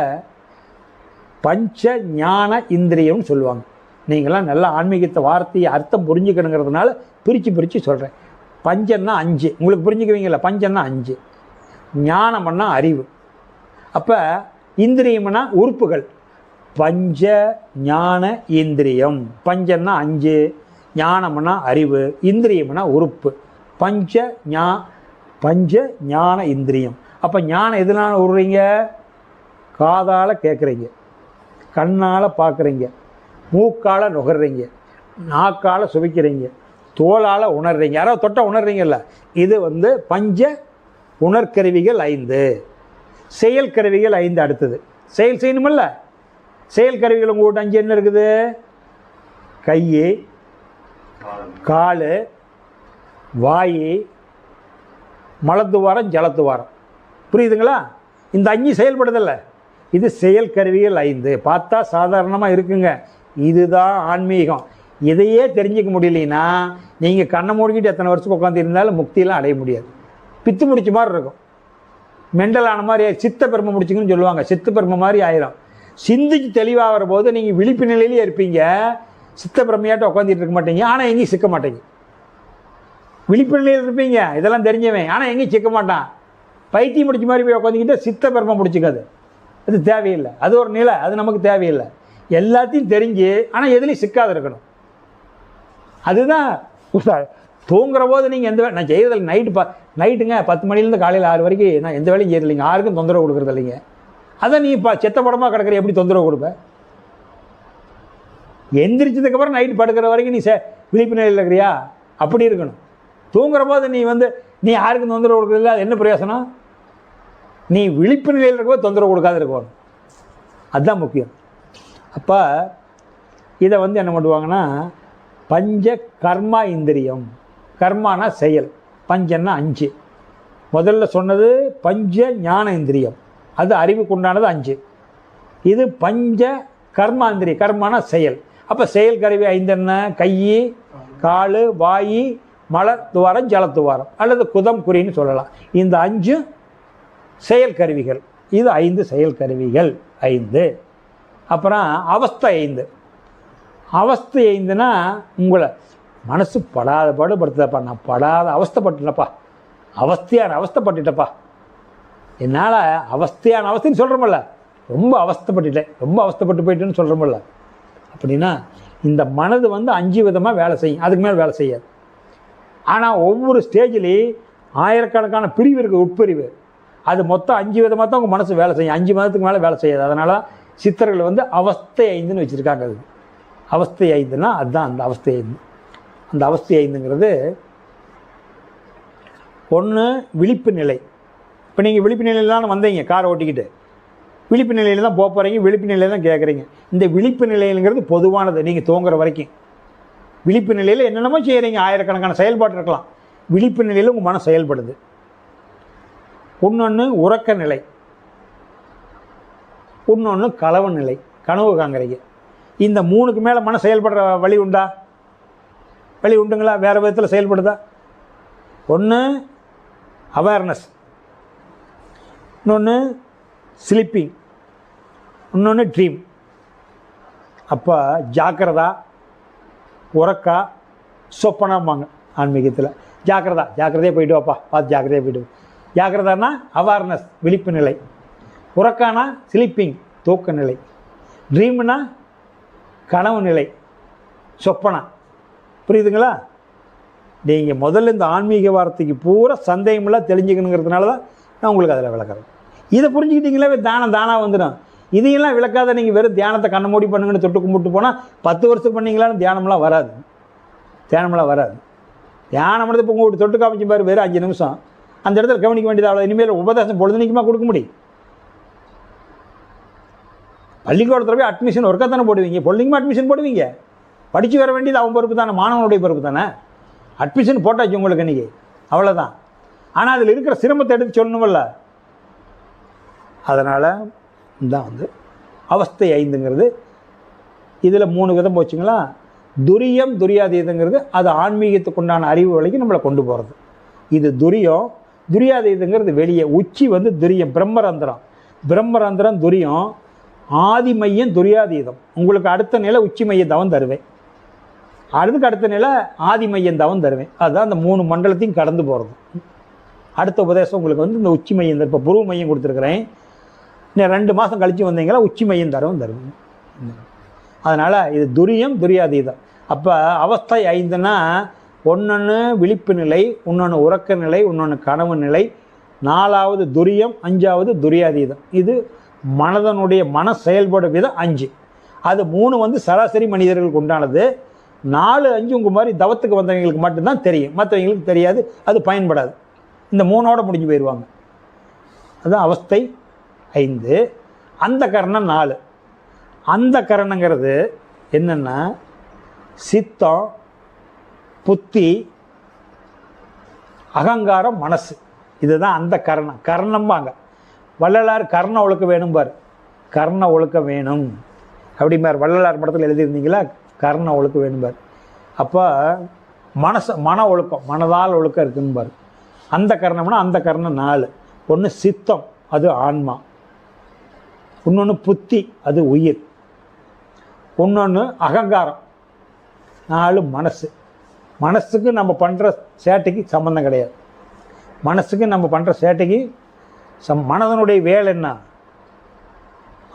பஞ்ச ஞான இந்திரியம்னு சொல்லுவாங்க. நீங்களாம் நல்லா ஆன்மீகத்தை வார்த்தையை அர்த்தம் புரிஞ்சுக்கணுங்கிறதுனால பிரித்து சொல்கிறேன். பஞ்சன்னா 5, உங்களுக்கு புரிஞ்சுக்குவீங்களா? பஞ்சன்னா 5, ஞானம்னா அறிவு. அப்போ இந்திரியம்னா உறுப்புகள். பஞ்ச ஞான இந்திரியம். பஞ்சன்னா 5, ஞானம்னா அறிவு, இந்திரியம்னா உறுப்பு. பஞ்ச ஞான இந்திரியம். அப்போ ஞானம் எதுனால உருறீங்க? காதால் கேட்குறீங்க, கண்ணால் பார்க்குறீங்க, மூக்கால் நுகர்றீங்க, நாக்கால் சுவைக்கிறீங்க, தோலால் உணர்றீங்க. யாராவது தொட்டால் உணர்றீங்கல்ல, இது பஞ்ச உணர்கருவிகள் 5. செயல் கருவிகள் 5. அடுத்தது செயல் செய்யணுமில்ல. செயல் கருவிகள் உங்கள்கிட்ட 5 என்ன இருக்குது? கை, கால், வாய், மலத்துவாரம், ஜலத்துவாரம். புரியுதுங்களா? இந்த 5 செயல்படுதில்ல, இது செயல் கருவிகள் 5. பார்த்தா சாதாரணமாக இருக்குங்க, இதுதான் ஆன்மீகம். இதையே தெரிஞ்சிக்க முடியலைன்னா நீங்கள் கண்ணை மூடிக்கிட்டு எத்தனை வருஷம் உட்காந்து இருந்தாலும் முக்தியெல்லாம் அடைய முடியாது. பித்து முடிச்ச மாதிரி இருக்கும், மெண்டலான மாதிரி, சித்த பெருமை முடிச்சுங்கன்னு சொல்லுவாங்க. சித்த பெருமை மாதிரி ஆயிரும். சிந்திச்சு தெளிவாகிற போது நீங்கள் விழிப்பு நிலையிலே இருப்பீங்க, சித்த பிரமையாட்ட உட்காந்துட்டு இருக்க மாட்டீங்க, ஆனால் எங்கேயும் சிக்க மாட்டீங்க. விழிப்பு நிலையில் இருப்பீங்க, இதெல்லாம் தெரிஞ்சவன், ஆனால் எங்கேயும் சிக்க மாட்டான். பைத்தியம் முடிச்ச மாதிரி போய் உட்காந்துக்கிட்டு சித்த பெருமை முடிச்சுக்காது, அது தேவையில்லை. அது ஒரு நிலை, அது நமக்கு தேவையில்லை. எல்லாத்தையும் தெரிஞ்சு ஆனால் எதுலேயும் சிக்காது இருக்கணும். அதுதான் தூங்குற போது நீங்கள் எந்த நான் செய்கிறதில்ல. நைட்டுங்க 10 மணிலேருந்து காலையில் 6 வரைக்கும் நான் எந்த வேலையும் செய்யறதில்லைங்க. யாருக்கும் தொந்தரவு கொடுக்குறது இல்லைங்க. அதான் நீ செத்த படமாக கிடக்கிற, எப்படி தொந்தரவு கொடுப்ப? எந்திரிச்சதுக்கப்புறம் நைட்டு படுக்கிற வரைக்கும் நீ விழிப்பு நிலையில் இருக்கிறியா? அப்படி இருக்கணும். தூங்குற போது நீ யாருக்கும் தொந்தரவு கொடுக்குறதில்ல, அது என்ன பிரயோசனம்? நீ விழிப்பு நிலையில் இருக்கும்போது தொந்தரவு கொடுக்காது இருக்கணும், அதுதான் முக்கியம். அப்போ இதை என்ன பண்ணுவாங்கன்னா பஞ்ச கர்மா இந்திரியம். கர்மானா செயல், பஞ்சன்னா 5. முதல்ல சொன்னது பஞ்ச ஞான இந்திரியம், அது அறிவுக்கு உண்டானது 5. இது பஞ்ச கர்மாந்திரியம், கர்மானா செயல். அப்போ செயல் கருவி 5 என்ன? கை, கால், வாய், மலத்துவாரம், ஜலத்துவாரம், அல்லது குதம், குறின்னு சொல்லலாம். இந்த 5 செயல் கருவிகள். இது 5 செயல் கருவிகள் 5. அப்புறம் அவஸ்தை 5. அவஸ்தை 5னா உங்களை மனசு படாத பாடுபடுத்துதப்பா, நான் படாத அவஸ்தைப்பட்டுட்டப்பா, அவஸ்தைப்பட்டுட்டப்பா, என்னால் அவஸ்தைன்னு சொல்கிறோமில்ல, ரொம்ப அவஸ்தைப்பட்டுட்டேன், ரொம்ப அவஸ்தைப்பட்டு போயிட்டேன்னு சொல்கிறோமில்ல. அப்படின்னா இந்த மனது 5 விதமாக வேலை செய்யும், அதுக்கு மேலே வேலை செய்யாது. ஆனால் ஒவ்வொரு ஸ்டேஜ்லேயும் ஆயிரக்கணக்கான பிரிவு இருக்குது, உட்பிரிவு. அது மொத்தம் 5 விதமாக தான் உங்கள் மனசு வேலை செய்யும், 5 மாதத்துக்கு மேலே வேலை செய்யாது. அதனால் சித்தர்கள் அவஸ்தை 5ன்னு வச்சுருக்காங்க. அது அவஸ்தை 5ன்னா அதுதான் அந்த அவஸ்தை 5. அந்த அவஸ்தை 5ங்கிறது ஒன்று விழிப்பு நிலை. இப்போ நீங்கள் விழிப்பு நிலையில் தான் வந்தீங்க, காரை ஓட்டிக்கிட்டு விழிப்பு நிலையில் தான் போக போகிறீங்க, விழிப்பு நிலையில் தான் கேட்குறீங்க. இந்த விழிப்பு நிலைங்கிறது பொதுவானது. நீங்கள் தூங்குற வரைக்கும் விழிப்பு நிலையில் என்னென்னமோ செய்கிறீங்க, ஆயிரக்கணக்கான செயல்பாடு இருக்கலாம். விழிப்பு நிலையில் உங்கள் மனம் செயல்படுது. இன்னொன்று உறக்க நிலை, இன்னொன்று கனவு நிலை, கனவு காண்கிறீங்க. இந்த 3க்கு மேலே மனம் செயல்படுற வழி உண்டா? வழி உண்டுங்களா? வேறு விதத்தில் செயல்படுதா? ஒன்று அவேர்னஸ், இன்னொன்று ஸ்லீப்பிங், இன்னொன்று ட்ரீம். அப்போ ஜாக்கிரதா, உறக்கா, சொப்பனம்பாங்க ஆன்மீகத்தில். ஜாக்கிரதையாக போயிட்டு வாப்பா, பார்த்து ஜாக்கிரதையாக போயிட்டு. ஜாக்கிரதானா அவேர்னஸ், விழிப்பு நிலை. உறக்கானா ஸ்லீப்பிங், தூக்க நிலை. ட்ரீம்னா கனவு நிலை, சொப்பனா. புரியுதுங்களா? நீங்கள் முதல்ல இந்த ஆன்மீக வார்த்தைக்கு பூரா சந்தேகமெல்லாம் தெரிஞ்சுக்கணுங்கிறதுனால தான் நான் உங்களுக்கு அதில் விளக்குறேன். இதை புரிஞ்சுக்கிட்டீங்களே தானாக வந்துடும். இதையெல்லாம் விளக்காத நீங்கள் வெறும் தியானத்தை கண்ணை மூடி பண்ணுங்கன்னு தொட்டு கும்பிட்டு போனால் 10 வருஷம் பண்ணிங்களான்னு தியானம்லாம் வராது. தியானம் இப்போ உங்களுக்கு தொட்டு காமிச்சு பாரு, வெறும் 5 நிமிஷம் அந்த இடத்துல கவனிக்க வேண்டியது அவ்வளோ. இனிமேல் உபதேசம் பொழுதுனிக்குமா கொடுக்க முடியும்? பள்ளிக்கூடத்தில் போய் அட்மிஷன் ஒர்க்காக தானே போடுவீங்க, பொழுதுனிக்குமா அட்மிஷன் போடுவீங்க? படித்து வர வேண்டியது அவன் பொறுப்பு தானே, மாணவனுடைய பொறுப்பு தானே. அட்மிஷன் போட்டாச்சு உங்களுக்கு இன்றைக்கி, அவ்வளோதான். ஆனால் அதில் இருக்கிற சிரமத்தை எடுத்து சொல்லணுமில்ல. அதனால் தான் அவஸ்தை 5ங்கிறது இதில் 3 விதம் போச்சுங்களா. துரியம், துரியாதீதங்கிறது அது ஆன்மீகத்துக்கு உண்டான அறிவு வழிக்கு நம்மளை கொண்டு போகிறது. இது துரியம். துரியாதீதங்கிறது வெளியே. உச்சி துரியம், பிரம்மரந்திரம் துரியம். ஆதி மையம் துரியாதீதம். உங்களுக்கு அடுத்த நிலை உச்சி மையம் தவம் தருவேன், அதுக்கு அடுத்த நிலை ஆதி மையம் தவம் தருவேன். அதுதான் அந்த 3 மண்டலத்தையும் கடந்து போகிறது. அடுத்த உபதேசம் உங்களுக்கு இந்த உச்சி மையம், இப்போ புருவ மையம் கொடுத்துருக்குறேன். இன்னும் 2 மாதம் கழித்து வந்தீங்களா உச்சி மையம் தருவேன். அதனால் இது துரியம் துரியாதீதம். அப்போ அவஸ்தை 5ன்னா ஒன்று விழிப்பு நிலை, இன்னொன்று உறக்க நிலை, இன்னொன்று கனவு நிலை, 4வது துரியம், 5வது துரியாதீதம். இது மனதனுடைய மன செயல்படும் விதம் 5. அது 3 வந்து சராசரி மனிதர்களுக்கு உண்டானது. 4, 5 உங்கள் மாதிரி தவத்துக்கு வந்தவங்களுக்கு மட்டும்தான் தெரியும், மற்றவங்களுக்கு தெரியாது, அது பயன்படாது. இந்த 3ஓட முடிஞ்சு போயிடுவாங்க. அதுதான் அவஸ்தை 5. அந்த கரணம் 4. அந்த கரணங்கிறது என்னென்னா சித்தம், புத்தி, அகங்காரம், மனசு. இதுதான் அந்த கரணம். கரணம்பாங்க. வள்ளலார் கர்ண ஒழுக்கம் வேணும்பார். கர்ண ஒழுக்கம் வேணும் அப்படிம்பார். வள்ளலார் படத்தில் எழுதியிருந்தீங்களா? கர்ண ஒழுக்கம் வேணும்பார். அப்போ மன ஒழுக்கம், மனதால் ஒழுக்கம் இருக்குன்னுபார். அந்த கரணம்னா அந்த கரணம் 4. ஒன்று சித்தம், அது ஆன்மா. இன்னொன்று புத்தி, அது உயிர். இன்னொன்று அகங்காரம், 4 மனசு. மனசுக்கு நம்ம பண்ணுற சேட்டைக்கு சம்மந்தம் கிடையாது. மனசுக்கு நம்ம பண்ணுற சேட்டைக்கு மனதனுடைய வேலை என்ன?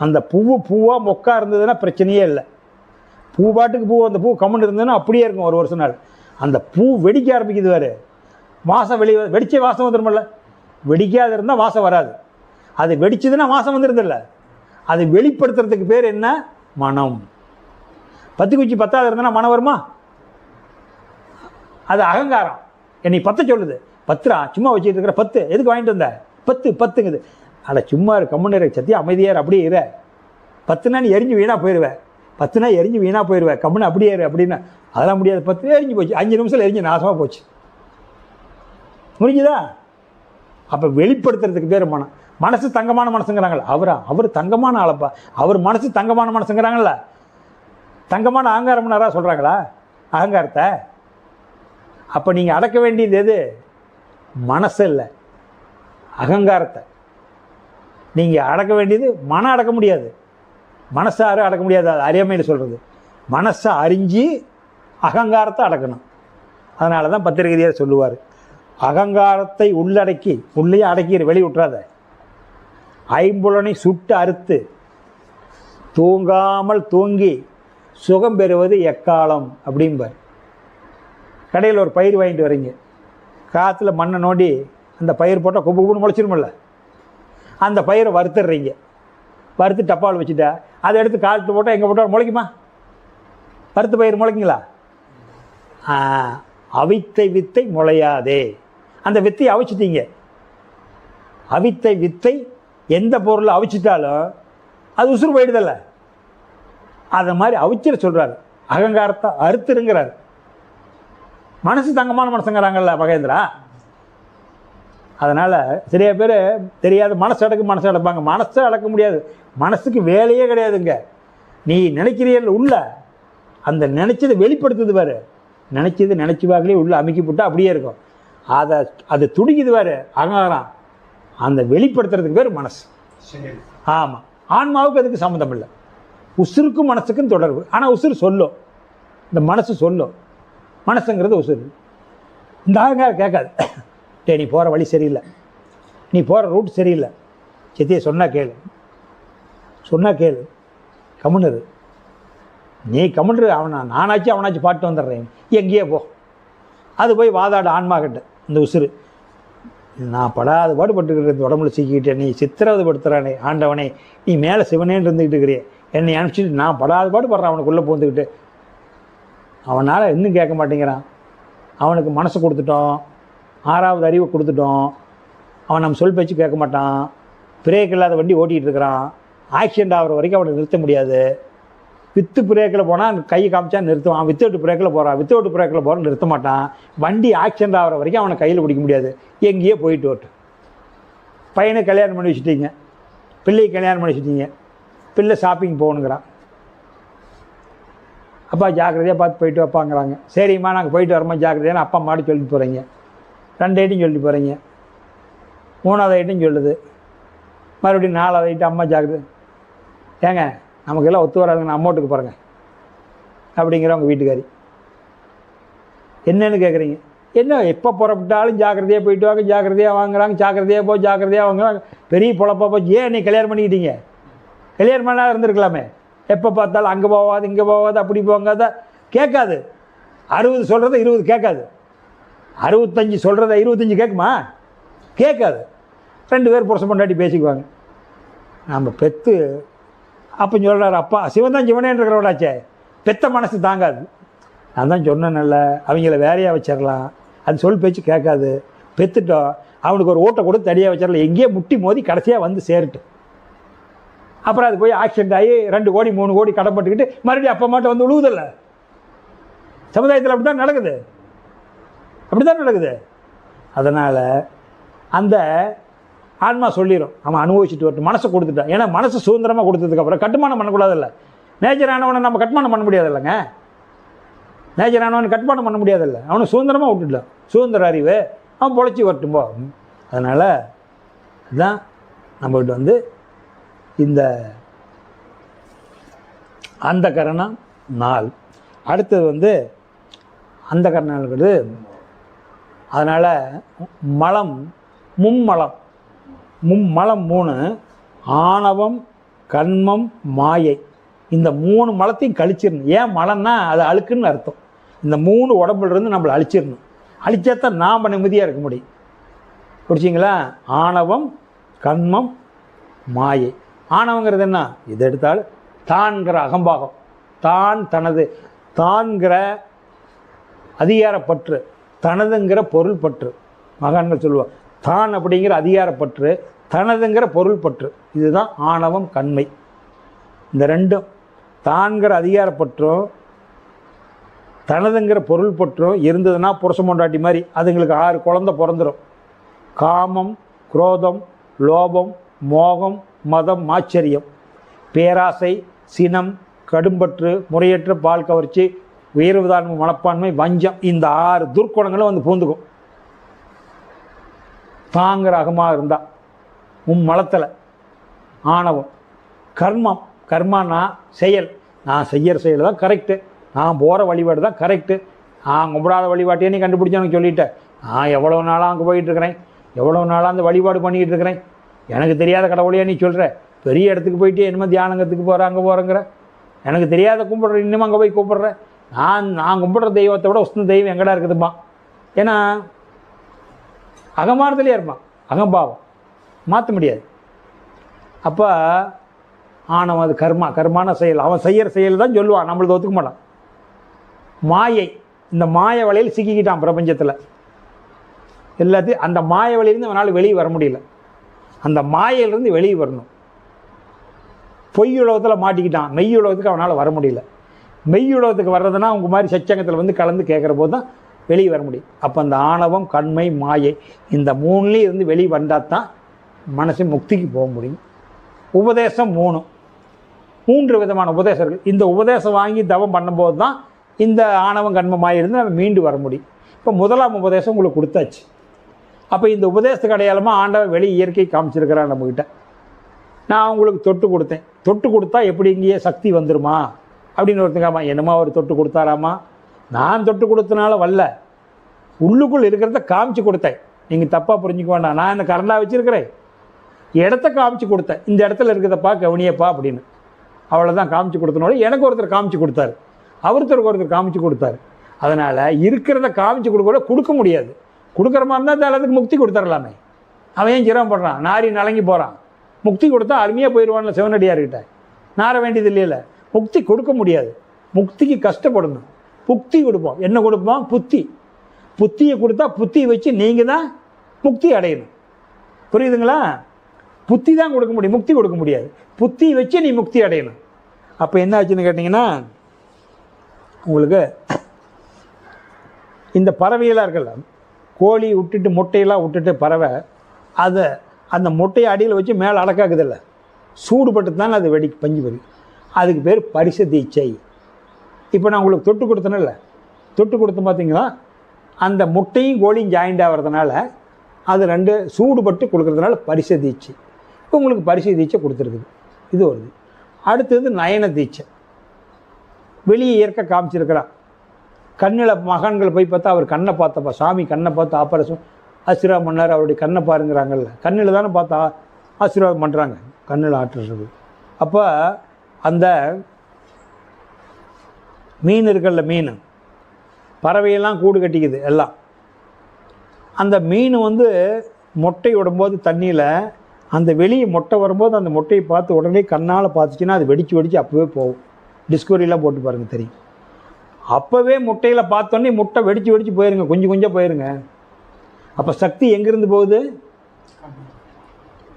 அந்த பூவாக மொக்கா இருந்ததுன்னா பிரச்சனையே இல்லை. பூ பாட்டுக்கு பூ, அந்த பூ கம்முன்னு இருந்ததுன்னா அப்படியே இருக்கும் ஒரு வருஷம் நாள். அந்த பூ வெடிக்க ஆரம்பிக்குது வேறு, வாசம் வெடிச்ச வாசம் வந்துருமில்ல. வெடிக்காது இருந்தால் வாசம் வராது. அது வெடிச்சதுன்னா வாசம் வந்துருதில்ல. அது வெளிப்படுத்துறதுக்கு பேர் என்ன? மனம். பத்து குச்சி பத்தாவது இருந்ததுன்னா மனம் வருமா? அது அகங்காரம். என்னை 10 சொல்லுது. 10 சும்மா வச்சுட்டு இருக்கிற 10 எதுக்கு வாங்கிட்டு வந்த? 10 அட சும்மா கம்முன்னு சத்தியம் அமைதியார், அப்படியே இரு. 10னா நீ எரிஞ்சு வீணாக போயிடுவேன். 10னா எரிஞ்சு வீணாக போயிடுவேன், கம்முன்னு அப்படியே இரு அப்படின்னா அதெல்லாம் முடியாது. 10 எரிஞ்சு போச்சு, 5 நிமிஷத்தில் எரிஞ்சு நாசமாக போச்சு. முடிஞ்சுதா? அப்போ வெளிப்படுத்துறதுக்கு பேர் மனம். மனசு தங்கமான மனசுங்கிறாங்களா? அவர் தங்கமான ஆளப்பா, அவர் மனசு தங்கமான மனசுங்கிறாங்களா? தங்கமான அகங்காரம்னாரா சொல்கிறாங்களா அகங்காரத்தை? அப்போ நீங்கள் அடக்க வேண்டியது எது? மனசு இல்லை, அகங்காரத்தை. நீங்கள் அடக்க வேண்டியது மனம். அடக்க முடியாது, மனசாரு அடக்க முடியாது. அது அறியாமையில் சொல்கிறது. மனசை அறிஞ்சு அகங்காரத்தை அடக்கணும். அதனால தான் பத்திரிகையார் சொல்லுவார், அகங்காரத்தை உள்ளடக்கி, உள்ளே அடக்கிற வெளி விட்டுறாத, ஐம்புலனை சுட்டு அறுத்து தூங்காமல் தூங்கி சுகம் பெறுவது எக்காலம் அப்படிம்பார். கடையில் ஒரு பயிர் வாங்கிட்டு வரீங்க, காற்றுல மண்ணை நோண்டி அந்த பயிர் போட்டால் குப்பு குப்புன்னு முளைச்சிருமில்ல. அந்த பயிரை வறுத்துடுறீங்க, வறுத்து டப்பாவில் வச்சுட்டா அதை எடுத்து காலத்து போட்டால் எங்கே போட்டால் முளைக்குமா? வறுத்து பயிர் முளைக்குங்களா? அவித்தை வித்தை முளையாதே. அந்த வித்தையை அவிச்சிட்டீங்க. அவித்தை வித்தை எந்த பொருளை அவிச்சிட்டாலும் அது உசுறு போயிடுதல்ல. அதை மாதிரி அவிச்சிட சொல்கிறார். அகங்காரத்தை அறுத்துருங்கிறார். மனசு தங்கமான மனசுங்கிறாங்கல்ல மகேந்திரா. அதனால் நிறைய பேர் தெரியாது, மனசு அடப்பாங்க. மனசை அடக்க முடியாது. மனசுக்கு வேலையே கிடையாதுங்க. நீ நினைக்கிறீர்கள் உள்ள அந்த நினச்சதை வெளிப்படுத்துது வேறு. நினச்சது நினச்சிவாங்களே உள்ள அமைக்கி போட்டால் அப்படியே இருக்கும். அது துடிக்குது வேறு அகங்காரம். அந்த வெளிப்படுத்துறதுக்கு பேர் மனசு. ஆமாம், ஆன்மாவுக்கு அதுக்கு சம்மந்தம் இல்லை. உசுருக்கும் மனசுக்கும் தொடர்பு. ஆனால் உசுறு சொல்லும், இந்த மனசு சொல்லும். மனசுங்கிறது உசுறு. இந்த அகங்காரம் கேட்காது. டே நீ போகிற வழி சரியில்லை, நீ போகிற ரூட் சரியில்லை, சித்தியை சொன்னால் கேளு, கம்முன்னு நீ கம்முன்று. நானாச்சு பாட்டு வந்துடுறேன், எங்கேயே போ. அது போய் வாதாட ஆன்மா கிட்ட. இந்த உசுறு, நான் படாத பாடுபட்டுக்கிட்டு உடம்புல சிக்கிக்கிட்டேன், நீ சித்திரவதைப்படுத்துகிறானே ஆண்டவனே, நீ மேலே சிவனேன்னு இருந்துக்கிட்டு இருக்கிறிய, என்னை அனுப்பிச்சிட்டு நான் படாத பாடுபடுறேன் அவனுக்குள்ளே பூந்துக்கிட்டு. அவனால் இன்னும் கேட்க மாட்டேங்கிறான். அவனுக்கு மனசு கொடுத்துட்டோம், 6வது அறிவை கொடுத்துட்டோம். அவன் நம்ம சொல் பேச்சு கேட்க மாட்டான். பிரேக் இல்லாத வண்டி ஓட்டிகிட்டு இருக்கிறான். ஆக்சிடெண்ட் ஆகிற வரைக்கும் அவனை நிறுத்த முடியாது. வித்து பிரேக்கில் போனால் கையை காமிச்சா நிறுத்துவான். வித்தவுட் பிரேக்கில் போகிறான் நிறுத்த மாட்டான். வண்டி ஆக்சிடெண்ட் ஆகிற வரைக்கும் அவனை கையில் பிடிக்க முடியாது. எங்கேயோ போயிட்டு வரட்டும். பையனை கல்யாணம் பண்ணி வச்சுட்டீங்க, பிள்ளையை கல்யாணம் பண்ணி வச்சுட்டீங்க, பிள்ளை ஷாப்பிங் போகணுங்கிறான். அப்பா ஜாக்கிரதையாக பார்த்து போயிட்டு வைப்பாங்கிறாங்க. சரிம்மா நாங்கள் போயிட்டு வரோம்மா ஜாக்கிரதையான அப்பா மாடி சொல்லிட்டு போகிறீங்க. 2 ஐட்டம் சொல்லிட்டு போகிறீங்க, 3வது ஐட்டம் சொல்லுது, மறுபடியும் 4வது ஐட்டம் அம்மா ஜாக்கிரதை. ஏங்க நமக்கெல்லாம் ஒத்து வராதுங்க, அம்மோட்டுக்கு பாருங்கள் அப்படிங்கிறவங்க வீட்டுக்காரி. என்னன்னு கேட்குறீங்க? என்ன எப்போ புறப்பட்டாலும் ஜாக்கிரதையாக போயிட்டு வாங்க, ஜாக்கிரதையாக வாங்குறாங்க, ஜாக்கிரதையாக வாங்குறாங்க. பெரிய பொழப்பா போச்சு. ஏன் நீ கல்யாணம் பண்ணிக்கிட்டீங்க? கல்யாணம் பண்ணால் இருந்திருக்கலாமே. எப்போ பார்த்தாலும் அங்கே போகாது இங்கே போகாது அப்படி போகாத கேட்காது. 60 சொல்கிறத 20 கேட்காது. 65 சொல்கிறத 25 கேட்குமா? கேட்காது. 2 பேர் புருஷன் பொண்டாட்டி பேசிக்குவாங்க. நம்ம பெற்று அப்போ சொல்கிறார், அப்பா சிவன் தான் சிவனேன்னு இருக்கிறவடாச்சே, பெத்த மனசு தாங்காது. நான் தான் சொன்னேன்ல, அவங்கள வேறையாக வச்சிடலாம், அது சொல் பேச்சு கேட்காது. பெற்றுட்டோம், அவனுக்கு ஒரு ஓட்டை கொடுத்து தடியாக வச்சிடலாம், எங்கேயோ முட்டி மோதி கடைசியாக வந்து சேருட்டு. அப்புறம் அது போய் ஆக்சிடென்ட் ஆகி 2 கோடி 3 கோடி கடப்பட்டுக்கிட்டு மறுபடியும் அப்போ மாட்ட வந்து விழுவுதில்ல. சமுதாயத்தில் அப்படி தான் நடக்குது, அப்படி தான் நடக்குது. அதனால் அந்த ஆன்மா சொல்லிடும், அவன் அனுபவிச்சுட்டு வரட்டும், மனசை கொடுத்துட்டான். ஏன்னா மனசு சுதந்திரமாக கொடுத்ததுக்கப்புறம் கட்டுமானம் பண்ணக்கூடாதில்ல. நேச்சர் ஆனவனை நம்ம கட்டுமானம் பண்ண முடியாதில்லைங்க. நேச்சர் ஆனவனை கட்டுமானம் பண்ண முடியாதில்ல. அவனை சுதந்திரமாக விட்டுட்டான், சுதந்திர அறிவு, அவன் பொழைச்சி வரட்டும் போ. அதனால் அதுதான் நம்மகிட்ட வந்து இந்த அந்த கரணம் 4. அடுத்தது வந்து அந்த கரணங்கிறது. அதனால் மலம், மும்மலம், 3 ஆணவம், கண்மம், மாயை, இந்த 3 மலத்தையும் கழிச்சிடணும். ஏன் மலம்னா அது அழுக்குன்னு அர்த்தம். இந்த 3 உடம்புலேருந்து நம்மளை அழிச்சிடணும். அழிச்சாத்தான் நாம் நிம்மதியாக இருக்க முடியும். புரிச்சிங்களா? ஆணவம், கண்மம், மாயை. ஆணவங்கிறது என்ன? இது எடுத்தாலும் தான்கிற அகம்பாகம், தான் தனது, தான்கிற அதிகாரப்பற்று, தனதுங்கிற பொருள் பற்று. மகான்கள் சொல்லுவாங்க, தான் அப்படிங்கிற அதிகாரப்பற்று, தனதுங்கிற பொருள் பற்று. இதுதான் ஆணவம், கண்மை. இந்த 2ம் தான்கிற அதிகாரப்பற்றும் தனதுங்கிற பொருள் பற்றும் இருந்ததுன்னா புருஷ பொண்டாட்டி மாதிரி அதுங்களுக்கு 6 குழந்தை பிறந்துடும். காமம், குரோதம், லோபம், மோகம், மதம், ஆச்சரியம், பேராசை, சினம், கடும்பற்று, முறையற்ற பால் கவர்ச்சி, உயர்வுதான்மை, மனப்பான்மை, வஞ்சம், இந்த 6 துர்க்குணங்களும் வந்து பூந்துக்கும். தாங்கிற அகமாக இருந்தால் மலத்தில் ஆணவம். கர்மம், கர்மானா செயல், நான் செய்கிற செயல் தான் கரெக்டு, நான் போகிற வழிபாடு தான் கரெக்டு, நான் கும்பிடாத வழிபாட்டையே நீ கண்டுபிடிச்சி எனக்கு சொல்லிட்டேன், நான் எவ்வளோ நாளாக அங்கே போயிட்டுருக்கிறேன், எவ்வளோ நாளாக அந்த வழிபாடு பண்ணிக்கிட்டு இருக்கிறேன், எனக்கு தெரியாத கடவுளையே நீ சொல்கிற, பெரிய இடத்துக்கு போயிட்டு என்னமோ தியானங்கத்துக்கு போகிற அங்கே போகிறேங்கிற, எனக்கு தெரியாத கும்பிட்ற இன்னும் அங்கே போய் கூப்பிட்றேன், நான் கும்பிட்ற தெய்வத்தை விட உஷ்ண தெய்வம் எங்கடா இருக்குதுமா. ஏன்னா அகமானத்திலே இருப்பான், அகம்பாவம் மாற்ற முடியாது. அப்போ ஆணவம், அது கர்மா, கர்மான செயல், அவன் செய்கிற செயல் தான் சொல்லுவான், நம்மளுக்கு ஒத்துக்க மாட்டான். மாயை, இந்த மாய வலையில் சிக்கிக்கிட்டான் பிரபஞ்சத்தில் எல்லாத்தையும். அந்த மாய வலையிலேருந்து அவனால் வெளியே வர முடியல. அந்த மாயிலிருந்து வெளியே வரணும். பொய் உலகத்தில் மாட்டிக்கிட்டான், மெய் உலகத்துக்கு அவனால் வர முடியல. மெய் உலகத்துக்கு வர்றதுன்னா அவங்க மாதிரி சச்சங்கத்தில் வந்து கலந்து கேட்குற போது தான் வெளியே வர முடியும். அப்போ அந்த ஆணவம், கண்மை, மாயை, இந்த 3லேயும் இருந்து வெளியே வந்தால் தான் மனசு முக்திக்கு போக முடியும். உபதேசம் 3 விதமான உபதேசங்கள். இந்த உபதேசம் வாங்கி தவம் பண்ணும்போது தான் இந்த ஆணவம், கண்மமாக இருந்து நம்ம மீண்டு வர முடியும். இப்போ 1ஆம் உபதேசம் உங்களுக்கு கொடுத்தாச்சு. அப்போ இந்த உபதேசத்துக்கு அடையாளமாக ஆண்டவன் வெளி இயற்கை காமிச்சிருக்கிறான் நம்மக்கிட்ட. நான் உங்களுக்கு தொட்டு கொடுத்தேன், தொட்டு கொடுத்தா எப்படி இங்கேயே சக்தி வந்துருமா அப்படின்னு ஒருத்தங்காமா, என்னமா ஒரு தொட்டு கொடுத்தாராமா, நான் தொட்டு கொடுத்தனால வரல, உள்ளுக்குள் இருக்கிறத காமிச்சு கொடுத்தேன். நீங்கள் தப்பாக புரிஞ்சுக்க வேண்டாம், நான் என்ன கரண்டாக வச்சுருக்கிறேன், இடத்த காமிச்சு கொடுத்தேன், இந்த இடத்துல இருக்கிறதப்பா கவனியப்பா அப்படின்னு. அவ்வளோதான் காமிச்சு கொடுத்தனோட எனக்கு ஒருத்தர் காமிச்சு கொடுத்தாரு, ஒருத்தர் காமிச்சு கொடுத்தாரு. அதனால் இருக்கிறத காமிச்சு கொடுக்க முடியாது. கொடுக்குற மாதிரி இருந்தால் எல்லாத்துக்கு முக்தி கொடுத்துடலாமே. அவன் ஏன் சிரமப்படுறான், நாரி நலங்கி போகிறான். முக்தி கொடுத்தா அருமையாக போயிடுவான்ல சிவனடியார்கிட்ட, நார வேண்டியது இல்லையில. முக்தி கொடுக்க முடியாது, முக்திக்கு கஷ்டப்படணும். புக்தி கொடுப்போம், என்ன கொடுப்போம்? புத்தி. புத்தியை கொடுத்தா புத்தியை வச்சு நீங்கள் தான் முக்தி அடையணும். புரியுதுங்களா? புத்தி தான் கொடுக்க முடியும், முக்தி கொடுக்க முடியாது. புத்தியை வச்சு நீ முக்தி அடையணும். அப்போ என்ன ஆச்சுன்னு கேட்டிங்கன்னா, உங்களுக்கு இந்த பறவைகளாக இருக்கல, கோழி விட்டுட்டு முட்டையெல்லாம் விட்டுட்டு பறவை, அதை அந்த முட்டையை அடியில் வச்சு மேலே அடக்காக்குதில்ல, சூடுபட்டு தானே அது பஞ்சு வரி. அதுக்கு பேர் பரிச தீட்சை. இப்போ நான் உங்களுக்கு தொட்டு கொடுத்தேனில்ல, தொட்டு கொடுத்து பார்த்தீங்களா, அந்த முட்டையும் கோழியும் ஜாயிண்ட் ஆகிறதுனால அது 2 சூடுபட்டு கொடுக்குறதுனால பரிச தீட்சை. இப்போ உங்களுக்கு பரிச தீட்சை கொடுத்துருக்குது. இது வருது. அடுத்தது நயன தீட்சை. வெளியே இயற்கை காமிச்சிருக்கிறான். கண்ணில் மகான்கள் போய் பார்த்தா அவர் கண்ணை பார்த்தப்பா, சாமி கண்ணை பார்த்து ஆபரேஷன் ஆசீர்வாதம் பண்ணார், அவருடைய கண்ணை பாருங்கிறாங்கல்ல, கண்ணில் தானே பார்த்தா ஆசீர்வாதம் பண்ணுறாங்க, கண்ணில் ஆட்டுறது. அப்போ அந்த மீன் இருக்குல்ல, மீன் பறவையெல்லாம் கூடு கட்டிக்குது எல்லாம். அந்த மீன் வந்து மொட்டை விடும்போது தண்ணியில் அந்த வெளியே மொட்டை வரும்போது அந்த மொட்டையை பார்த்து உடனே கண்ணால் பார்த்துச்சுன்னா அது வெடித்து அப்போவே போகும். டிஸ்கவரிலாம் போட்டு பாருங்கள் தெரியும். அப்போவே முட்டையில் பார்த்தோன்னே முட்டை வெடித்து போயிருங்க, கொஞ்சம் போயிருங்க. அப்போ சக்தி எங்கேருந்து போகுது?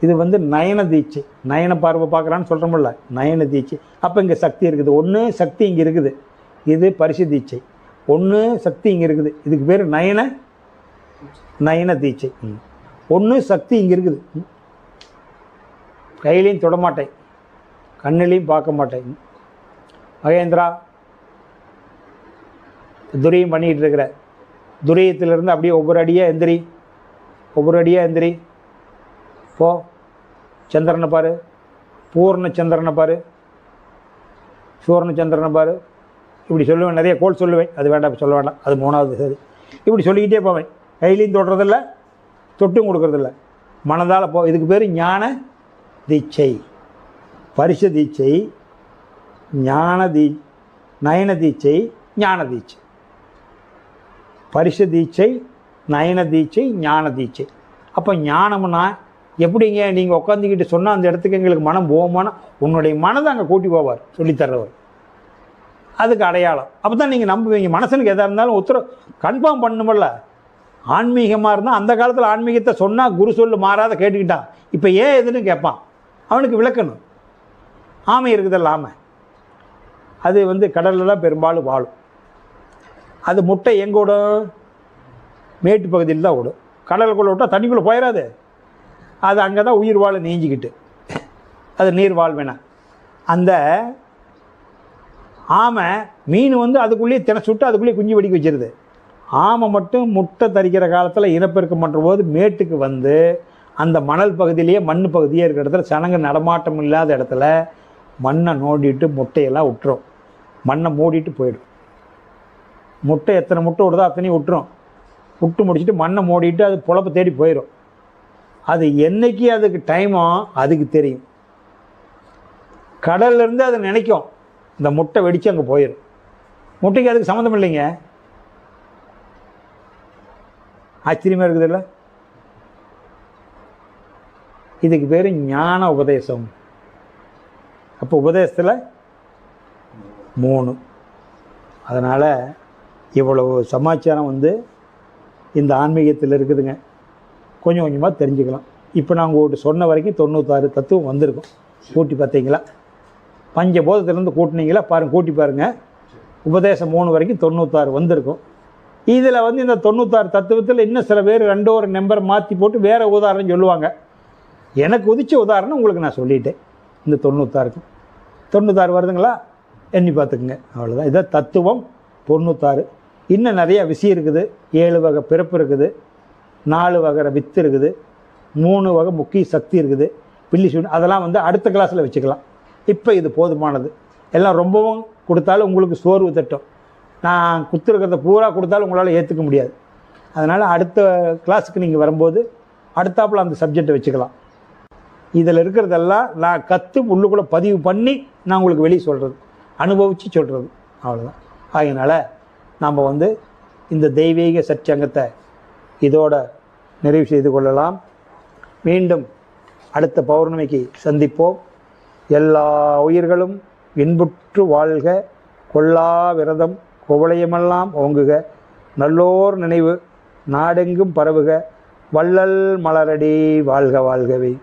இது வந்து நயன தீட்சை, நயன பார்வை பார்க்குறான்னு சொல்கிறோம்ல, நயன தீட்சை. அப்போ இங்கே சக்தி இருக்குது. ஒன்று சக்தி இங்கே இருக்குது, இது பரிசு தீட்சை. ஒன்று சக்தி இங்கே இருக்குது, இதுக்கு பேர் நயன தீட்சை. ஒன்று சக்தி இங்கே இருக்குது, கையிலையும் தொடமாட்டேன், கண்ணிலையும் பார்க்க மாட்டேன். மகேந்திரா துரியம் பண்ணிகிட்டு இருக்கிற, துரியத்திலிருந்து அப்படியே ஒவ்வொரு அடியாக எந்திரி, போ. சந்திரனை பாரு, பூர்ண சந்திரனை பாரு, சூர்ண சந்திரனை பாரு. இப்படி சொல்லுவேன், நிறைய கோல் சொல்லுவேன், அது வேண்டாம், சொல்ல வேண்டாம், அது 3வது. சரி, இப்படி சொல்லிக்கிட்டே போவேன். கையிலையும் தொடுறதில்ல, தொட்டும் கொடுக்கறதில்ல, மனதால் போ. இதுக்கு பேர் ஞான தீட்சை, பரிச தீட்சை, நயன தீட்சை, ஞான தீட்சை. பரிச தீட்சை, நயன தீட்சை, ஞான தீட்சை. அப்போ ஞானம்னா எப்படிங்க? நீங்கள் உட்காந்துக்கிட்டு சொன்னால் அந்த இடத்துக்கு எங்களுக்கு மனம் போகுமானா, உன்னுடைய மனதை அங்கே கூட்டி போவார் சொல்லித்தர்றவர். அதுக்கு அடையாளம். அப்போ தான் நீங்கள் நம்புவீங்க. மனசனுக்கு எதாக இருந்தாலும் உத்தரவு கன்ஃபார்ம் பண்ணணுமில்ல. ஆன்மீகமாக இருந்தால் அந்த காலத்தில் ஆன்மீகத்தை சொன்னால் குரு சொல்லு மாறாத கேட்டுக்கிட்டான். இப்போ ஏன் எதுன்னு கேட்பான், அவனுக்கு விளக்கணும். ஆமை இருக்குதல்ல, ஆமை அது வந்து கடலில் தான் பெரும்பாலும் வாழும். அது முட்டை எங்கே விடும்? மேட்டு பகுதியில் தான் விடும். கடலுக்குள்ளே விட்டால் தண்ணிக்குள்ளே போயிடாது. அது அங்கே தான் உயிர் வாழ நீஞ்சிக்கிட்டு, அது நீர் வாழ்வேனா. அந்த ஆமை மீன் வந்து அதுக்குள்ளேயே சுட்டு அதுக்குள்ளேயே குஞ்சு வெடிக்க வச்சிருது. ஆமை மட்டும் முட்டை தரிக்கிற காலத்தில் இனப்பெருக்கம் பண்ணுற போது மேட்டுக்கு வந்து அந்த மணல் பகுதியிலேயே மண் பகுதியே இருக்கிற இடத்துல சனங்க நடமாட்டம் இல்லாத இடத்துல மண்ணை நோண்டிட்டு முட்டையெல்லாம் விட்டுரும். மண்ணை மூடிட்டு போயிடும். முட்டை எத்தனை முட்டை விடுதோ அத்தனையும் விட்டுரும். விட்டு முடிச்சுட்டு மண்ணை மூடிட்டு அது பொழப்ப தேடி போயிடும். அது என்னைக்கு அதுக்கு டைமோ அதுக்கு தெரியும். கடல்லேருந்து அது நினைக்கும் இந்த முட்டை வெடித்து அங்கே போயிடும். முட்டைக்கு அதுக்கு சம்மந்தம் இல்லைங்க. ஆச்சரியமாக இருக்குது இல்லை? இதுக்கு பேர் ஞான உபதேசம். அப்போ உபதேசத்தில் 3. அதனால் இவ்வளவு சமாச்சாரம் வந்து இந்த ஆன்மீகத்தில் இருக்குதுங்க. கொஞ்சம் கொஞ்சமாக தெரிஞ்சுக்கலாம். இப்போ நான் உங்கள்கிட்ட சொன்ன வரைக்கும் 96 தத்துவம் வந்திருக்கும். கூட்டி பார்த்தீங்களா? பஞ்சபோதத்திலேருந்து கூட்டினீங்களா? கூட்டி பாருங்கள். உபதேசம் 3 வரைக்கும் 96 வந்திருக்கும். இதில் வந்து இந்த 96 தத்துவத்தில் இன்னும் சில பேர் 2 ஒரு நம்பர் மாற்றி போட்டு வேறு உதாரணம் சொல்லுவாங்க. எனக்கு உதிச்ச உதாரணம் உங்களுக்கு நான் சொல்லிட்டேன். இந்த 96 வருதுங்களா? எண்ணி பார்த்துக்குங்க. அவ்வளோதான். இதான் தத்துவம் 96. இன்னும் நிறையா விஷயம் இருக்குது. 7 வகை பிறப்பு இருக்குது, 4 வகை வித்து இருக்குது, 3 வகை முக்கிய சக்தி இருக்குது, பில்லி சூன். அதெல்லாம் வந்து அடுத்த கிளாஸில் வச்சுக்கலாம். இப்போ இது போதுமானது. எல்லாம் ரொம்பவும் கொடுத்தாலும் உங்களுக்கு சோர்வு தட்டும். நான் குத்துருக்கிறத பூரா கொடுத்தாலும் உங்களால் ஏற்றுக்க முடியாது. அதனால் அடுத்த கிளாஸுக்கு நீங்கள் வரும்போது அடுத்தாப்பில் அந்த சப்ஜெக்டை வச்சுக்கலாம். இதில் இருக்கிறதெல்லாம் நான் கற்று உள்ளுக்குள்ளே பதிவு பண்ணி நான் உங்களுக்கு வெளியே சொல்கிறது, அனுபவித்து சொல்கிறது. அவ்வளோதான். அதனால் நாம் வந்து இந்த தெய்வீக சச்சங்கத்தை இதோட நிறைவு செய்து கொள்ளலாம். மீண்டும் அடுத்த பௌர்ணமிக்கு சந்திப்போம். எல்லா உயிர்களும் இன்புற்று வாழ்க, கொல்லா விரதம் குவளையமெல்லாம் ஓங்குக, நல்லோர் நினைவு நாடெங்கும் பரவுக, வள்ளல் மலரடி வாழ்க வாழ்கவே.